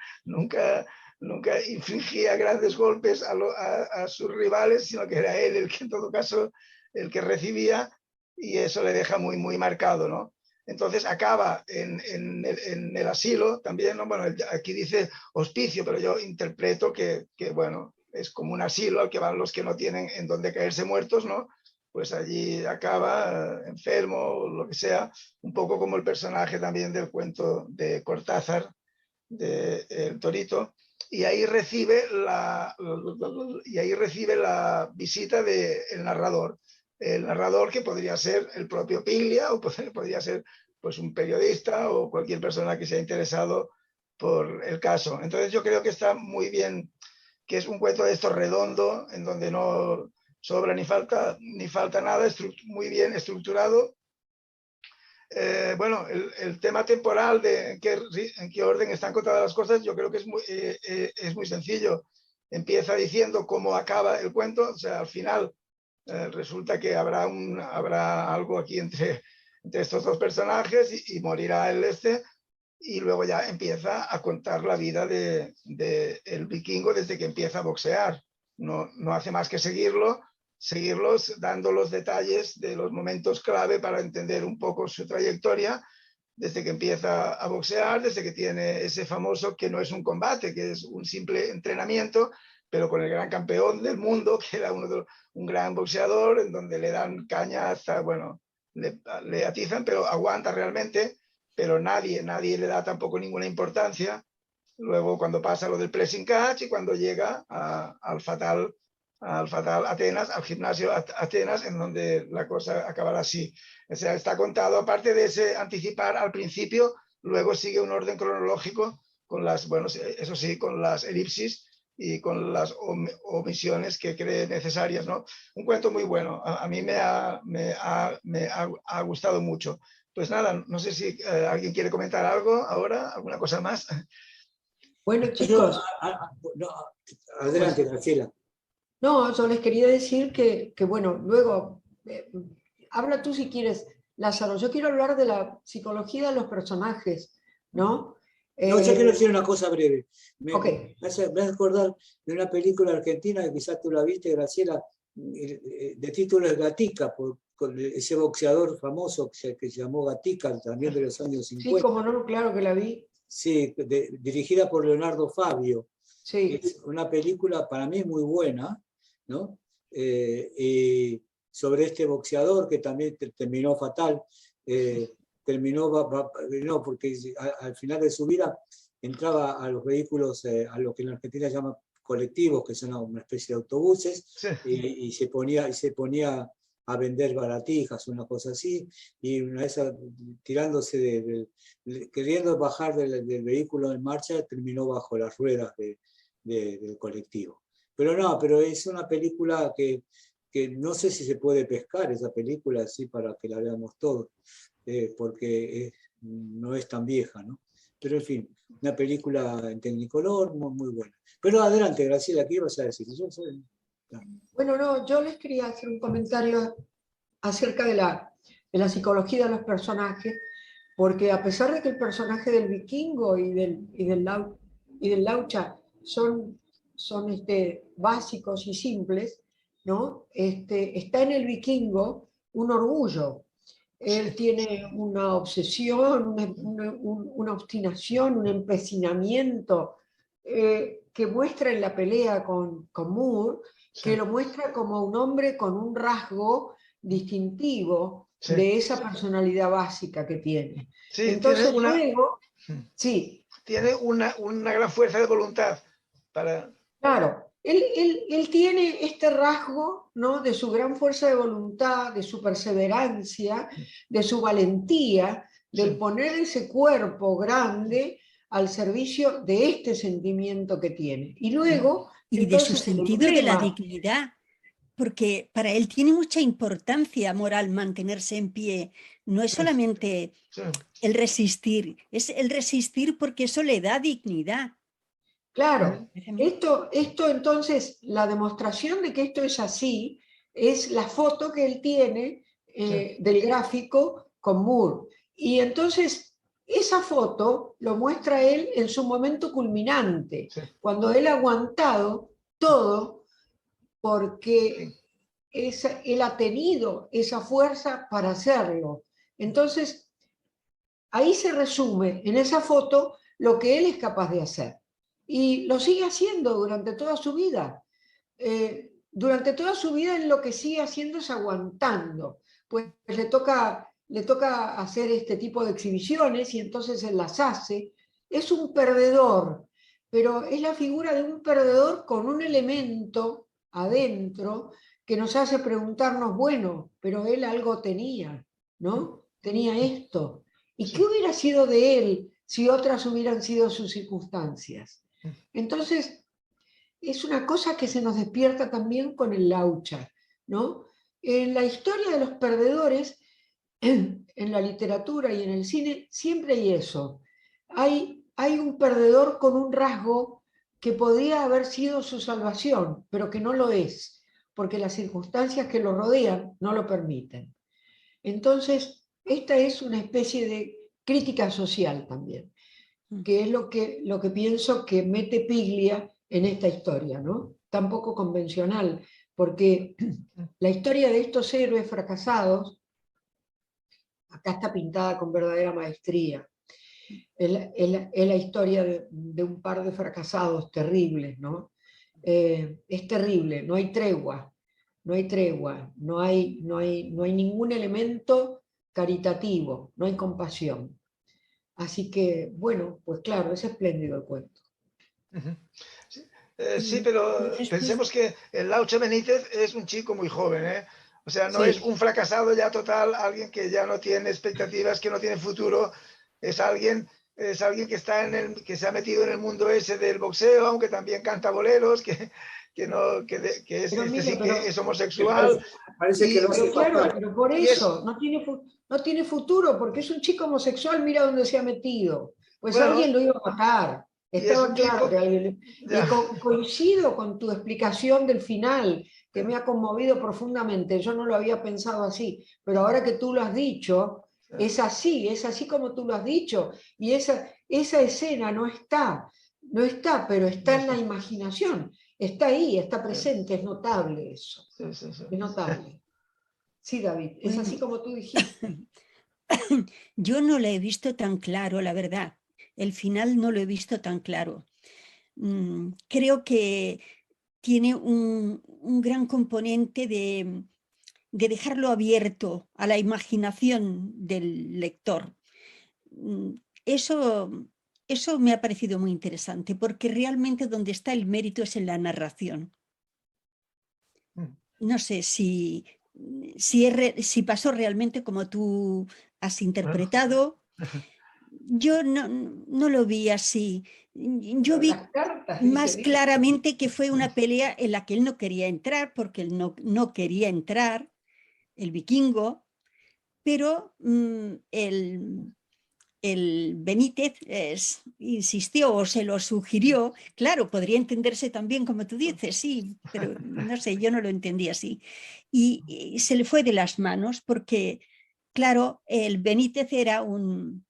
infligía grandes golpes a sus rivales, sino que era él el que en todo caso el que recibía, y eso le deja muy marcado, ¿no? Entonces acaba en el asilo también, ¿no? Bueno, aquí dice hospicio, pero yo interpreto que, bueno, es como un asilo al que van los que no tienen en donde caerse muertos, ¿no? Pues allí acaba enfermo o lo que sea, un poco como el personaje también del cuento de Cortázar, de El Torito, y ahí recibe la visita del narrador. El narrador, que podría ser el propio Piglia, o podría ser pues un periodista o cualquier persona que se haya interesado por el caso. Entonces yo creo que está muy bien, que es un cuento de esto redondo, en donde no sobra ni falta nada, muy bien estructurado. Bueno, el tema temporal de en qué orden están contadas las cosas, yo creo que es muy sencillo. Empieza diciendo cómo acaba el cuento, o sea, al final resulta que habrá algo aquí entre estos dos personajes, y morirá el este, y luego ya empieza a contar la vida de el vikingo desde que empieza a boxear. No hace más que seguirlos, dando los detalles de los momentos clave para entender un poco su trayectoria, desde que empieza a boxear, desde que tiene ese famoso, que no es un combate, que es un simple entrenamiento, pero con el gran campeón del mundo, que era un gran boxeador, en donde le dan caña hasta, bueno, le atizan, pero aguanta realmente, pero nadie le da tampoco ninguna importancia. Luego cuando pasa lo del pressing catch y cuando llega al fatal Atenas, al gimnasio Atenas, en donde la cosa acabará así. O sea, está contado, aparte de ese anticipar al principio, luego sigue un orden cronológico con las, bueno, eso sí, con las elipsis y con las omisiones que cree necesarias, ¿no? Un cuento muy bueno, a mí me ha gustado mucho. Pues nada, no sé si alguien quiere comentar algo ahora, alguna cosa más. Bueno, chicos. No, adelante, Graciela. No, yo les quería decir que bueno, luego, habla tú si quieres, Lázaro. Yo quiero hablar de la psicología de los personajes, ¿no? No, yo quiero decir una cosa breve. Okay. Me hace acordar de una película argentina que quizás tú la viste, Graciela, de título es Gatica, con ese boxeador famoso que se llamó Gatica, también de los años 50. Sí, como no, claro que la vi. Sí, dirigida por Leonardo Fabio. Sí. Es una película para mí muy buena, ¿no? Y sobre este boxeador que también terminó fatal. No, porque al final de su vida entraba a los vehículos, a lo que en Argentina llaman colectivos, que son una especie de autobuses, sí. y se ponía a vender baratijas, una cosa así, y una vez tirándose, queriendo bajar del vehículo en marcha, terminó bajo las ruedas del colectivo. Pero es una película que no sé si se puede pescar, esa película, así para que la veamos todos. Porque no es tan vieja, ¿no? Pero en fin, una película en Technicolor muy, muy buena. Pero adelante, Graciela, ¿qué ibas a decir? Bueno, no, yo les quería hacer un comentario acerca de la psicología de los personajes, porque a pesar de que el personaje del vikingo y del Laucha son básicos y simples, ¿no? Está en el vikingo un orgullo. Él tiene una obsesión, una obstinación, un empecinamiento que muestra en la pelea con Moore, sí. Que lo muestra como un hombre con un rasgo distintivo, sí. De esa personalidad básica que tiene. Sí, entonces tiene luego, sí. Tiene una gran fuerza de voluntad para... Claro. Él tiene este rasgo, ¿no? De su gran fuerza de voluntad, de su perseverancia, de su valentía, del sí. Poner ese cuerpo grande al servicio de este sentimiento que tiene. Y luego... Y entonces, de su sentido de la dignidad, porque para él tiene mucha importancia moral mantenerse en pie. No es solamente sí. El resistir, es el resistir porque eso le da dignidad. Claro, esto entonces, la demostración de que esto es así, es la foto que él tiene sí. Del gráfico con Moore. Y entonces, esa foto lo muestra él en su momento culminante, sí. Cuando él ha aguantado todo, porque él ha tenido esa fuerza para hacerlo. Entonces, ahí se resume en esa foto lo que él es capaz de hacer. Y lo sigue haciendo durante toda su vida. Durante toda su vida él lo que sigue haciendo es aguantando. Pues le toca hacer este tipo de exhibiciones y entonces él las hace. Es un perdedor, pero es la figura de un perdedor con un elemento adentro que nos hace preguntarnos, bueno, pero él algo tenía, ¿no? Tenía esto. ¿Y qué hubiera sido de él si otras hubieran sido sus circunstancias? Entonces, es una cosa que se nos despierta también con el Laucha, ¿no? En la historia de los perdedores, en la literatura y en el cine, siempre hay eso. Hay un perdedor con un rasgo que podría haber sido su salvación, pero que no lo es, porque las circunstancias que lo rodean no lo permiten. Entonces, esta es una especie de crítica social también. que es lo que pienso que mete Piglia en esta historia, ¿no? Tan poco convencional, porque la historia de estos héroes fracasados, acá está pintada con verdadera maestría. Es la historia de un par de fracasados terribles, ¿no? Es terrible, no hay tregua, no hay tregua, no hay ningún elemento caritativo, no hay compasión. Así que, bueno, pues claro, es espléndido el cuento. Sí, sí, pero Después, pensemos que el Laucha Benítez es un chico muy joven, ¿eh? O sea, no Sí. es un fracasado ya total, alguien que ya no tiene expectativas, que no tiene futuro, es alguien que está que se ha metido en el mundo ese del boxeo, aunque también canta boleros, que Pero este mire, sí pero, que es Me homosexual. parece que Y, lo hace pero claro, fatal. pero por y es, eso no tiene futuro, porque es un chico homosexual, mira dónde se ha metido. Pues bueno, alguien lo iba a matar, y es estaba un claro que chico, alguien. Y ya, coincido con tu explicación del final, que me ha conmovido profundamente. Yo no lo había pensado así, pero ahora que tú lo has dicho, es así como tú lo has dicho. Y esa escena no está, pero está en la imaginación. Está ahí, está presente, es notable eso. sí, sí, sí. Es notable. Sí, David, es así bueno, como tú dijiste. yo no lo he visto tan claro, la verdad. El final no lo he visto tan claro. Creo que tiene un gran componente de dejarlo abierto a la imaginación del lector. Eso, eso me ha parecido muy interesante, porque realmente donde está el mérito es en la narración. No sé si pasó realmente como tú has Bueno, interpretado. Yo no lo vi así. Yo Pero vi las cartas más dicen eso. claramente que fue una pelea en la que él no quería entrar, porque él no quería entrar, el vikingo, pero el Benítez insistió o se lo sugirió. Claro, podría entenderse también como tú dices, sí, pero no sé, yo no lo entendí así. Y se le fue de las manos porque, claro, el Benítez era un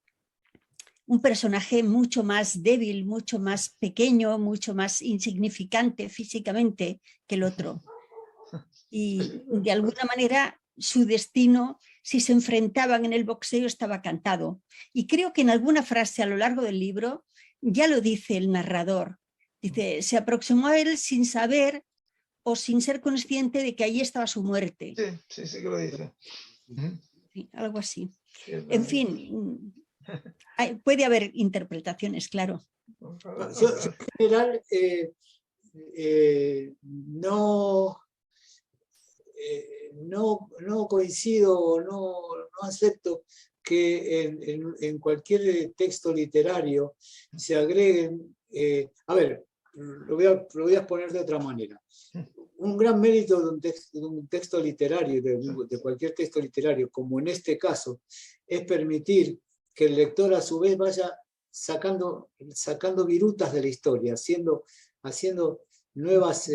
personaje mucho más débil, mucho más pequeño, mucho más insignificante físicamente que el otro. Y de alguna manera su destino, si se enfrentaban en el boxeo, estaba cantado. Y creo que en alguna frase a lo largo del libro ya lo dice el narrador. Dice, se aproximó a él sin saber o sin ser consciente de que ahí estaba su muerte. sí que lo dice. Sí, algo así. Sí, es En verdad. fin, puede haber interpretaciones, claro. Yo en general no, no coincido o no acepto que en cualquier texto literario se agreguen, a ver, lo voy a poner de otra manera. Un gran mérito de un texto literario, de cualquier texto literario, como en este caso, es permitir que el lector a su vez vaya sacando virutas de la historia, haciendo nuevas,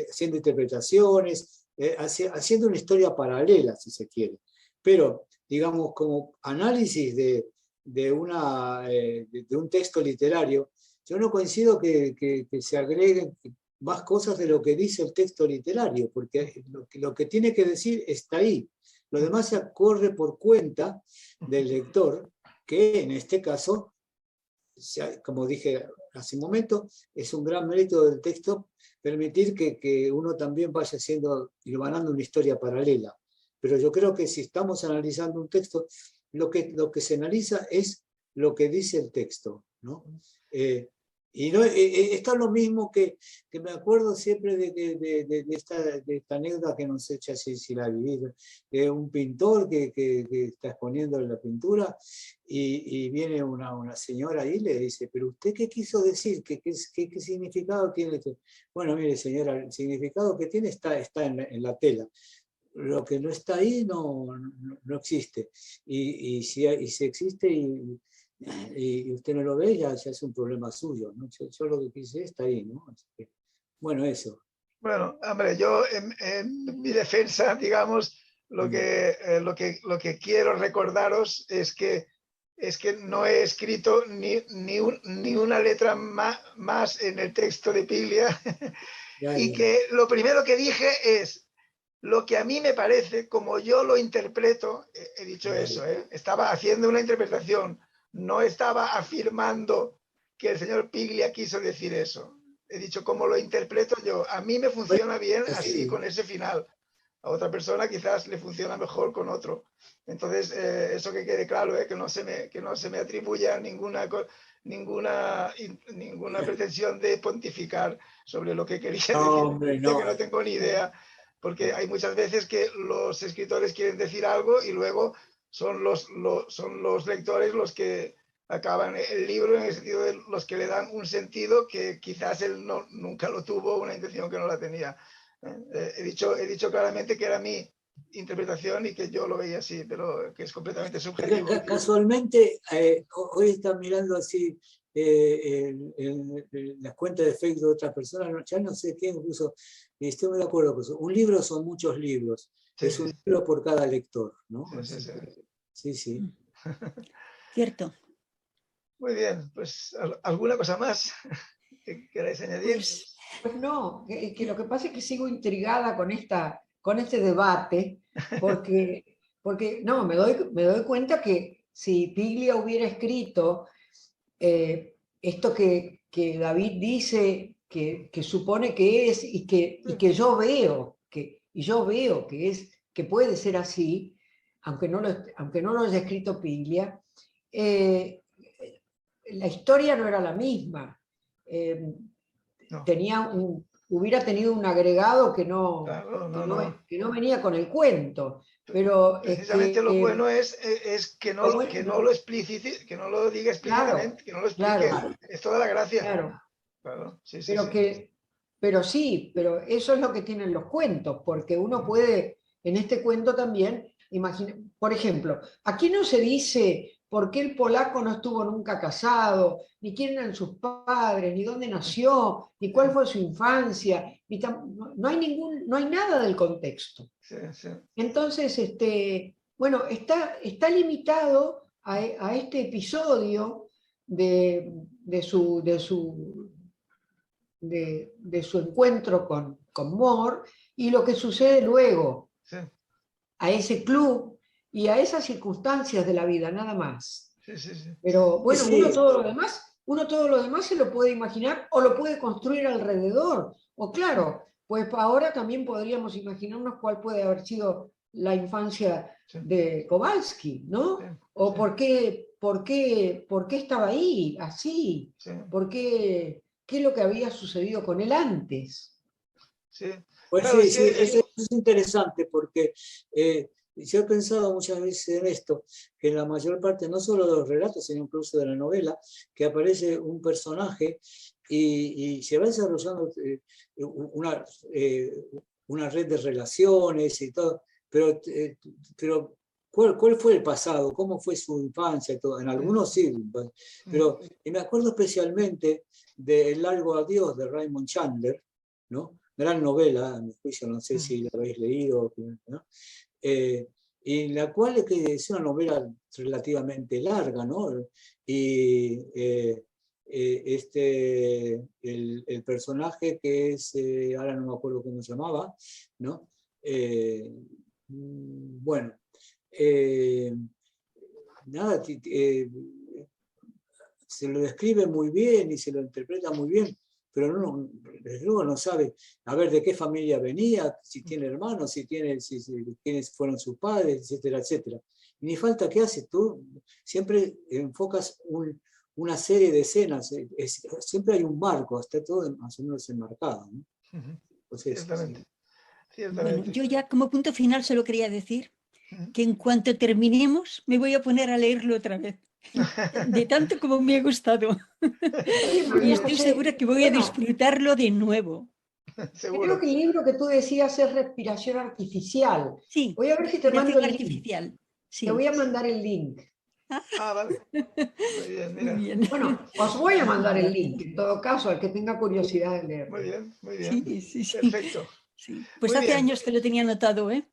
haciendo interpretaciones, haciendo una historia paralela, si se quiere. Pero, digamos, como análisis de un texto literario, yo no coincido que se agreguen más cosas de lo que dice el texto literario, porque lo que tiene que decir está ahí. Lo demás se corre por cuenta del lector, que en este caso, como dije hace un momento, es un gran mérito del texto permitir que uno también vaya ganando una historia paralela. Pero yo creo que si estamos analizando un texto, lo que se analiza es lo que dice el texto, ¿no? Y no, está lo mismo que me acuerdo siempre de esta anécdota que no sé si la viví, de un pintor que está exponiendo la pintura y viene una señora ahí y le dice, pero ¿usted qué quiso decir? ¿Qué significado tiene? Bueno, mire señora, el significado que tiene está en la tela. Lo que no está ahí no existe. Y si existe y usted no lo ve, ya es un problema suyo, ¿no? Yo lo que quise está ahí, ¿no? Bueno, eso. Bueno, hombre, yo en mi defensa, digamos, lo que quiero recordaros es que es que no he escrito ni una letra más en el texto de Piglia y que lo primero que dije es lo que a mí me parece, como yo lo interpreto, he dicho eso, estaba haciendo una interpretación, no estaba afirmando que el señor Piglia quiso decir eso. He dicho cómo lo interpreto yo. A mí me funciona bien así, con ese final. A otra persona quizás le funciona mejor con otro. Entonces, eso que quede claro, que no se me atribuya ninguna pretensión de pontificar sobre lo que quería decir. Hombre, Yo que no tengo ni idea, porque hay muchas veces que los escritores quieren decir algo y luego son los lectores los que acaban el libro, en el sentido de los que le dan un sentido que quizás él nunca lo tuvo, una intención que no la tenía. He dicho claramente que era mi interpretación y que yo lo veía así, pero que es completamente subjetivo. Casualmente, hoy están mirando así las cuentas de Facebook de otras personas, ya no sé quién puso, y estoy muy de acuerdo con eso. Un libro son muchos libros, Sí, es un libro por cada lector, ¿no? Sí. Cierto. Muy bien, pues ¿alguna cosa más que queráis añadir? Pues no, que lo que pasa es que sigo intrigada con este debate, porque no, me doy cuenta que si Piglia hubiera escrito esto que David dice que supone que es y que yo veo que puede ser así, aunque no lo haya escrito Piglia, la historia no era la misma. No. Hubiera tenido un agregado que no venía con el cuento. Pero precisamente lo bueno es que no lo explique, que no lo diga explícitamente, que no lo explique. Claro, es toda la gracia. Claro, sí. Pero eso es lo que tienen los cuentos, porque uno puede, en este cuento también, imaginar, por ejemplo, aquí no se dice por qué el polaco no estuvo nunca casado, ni quién eran sus padres, ni dónde nació, ni cuál fue su infancia, no hay nada del contexto. Entonces, bueno, está limitado a este episodio de su encuentro con Moore y lo que sucede luego, a ese club y a esas circunstancias de la vida, nada más. Pero bueno, uno todo lo demás se lo puede imaginar o lo puede construir alrededor. O claro, pues ahora también podríamos imaginarnos cuál puede haber sido la infancia de Kowalski, ¿no? O por qué estaba ahí, así, qué es lo que había sucedido con él antes. Pues claro, sí, eso es interesante porque yo he pensado muchas veces en esto, que en la mayor parte, no solo de los relatos, sino incluso de la novela, que aparece un personaje y se va desarrollando una red de relaciones y todo, pero ¿cuál fue el pasado? ¿Cómo fue su infancia? Todo? En algunos sí, pero me acuerdo especialmente de El largo adiós de Raymond Chandler, ¿no? Gran novela, a mi juicio, no sé si la habéis leído, ¿no? Y la cual es una novela relativamente larga, ¿no? Y el personaje que es, ahora no me acuerdo cómo se llamaba, ¿no? Bueno, nada, se lo describe muy bien y se lo interpreta muy bien, pero desde luego no sabe, a ver, de qué familia venía, si tiene hermanos, quiénes fueron sus padres, etcétera, etcétera. Y ni falta que haces, tú siempre enfocas una serie de escenas, siempre hay un marco, está todo más o menos enmarcado, ¿no? Entonces, ciertamente. Bueno, yo ya como punto final solo quería decir que en cuanto terminemos me voy a poner a leerlo otra vez. De tanto como me ha gustado. Y estoy segura que voy a disfrutarlo de nuevo. Creo que el libro que tú decías es Respiración Artificial. Sí, voy a ver si te mando el artificial. link. Sí. Te voy a mandar el link. Vale. Muy bien, mira. Muy bien. Bueno, os voy a mandar el link, en todo caso, al que tenga curiosidad de leerlo. Muy bien. Sí. Perfecto. Sí. Pues muy hace bien. Años que lo tenía anotado, ¿eh?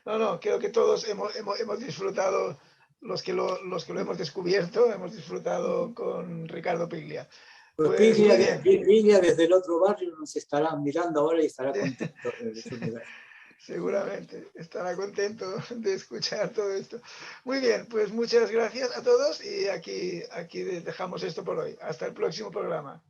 No, creo que todos hemos disfrutado los que lo hemos descubierto, hemos disfrutado con Ricardo Piglia. Pues Pues, muy bien. Piglia desde el otro barrio nos estará mirando ahora y estará contento. Seguramente estará contento de escuchar todo esto. Muy bien, pues muchas gracias a todos y aquí dejamos esto por hoy. Hasta el próximo programa.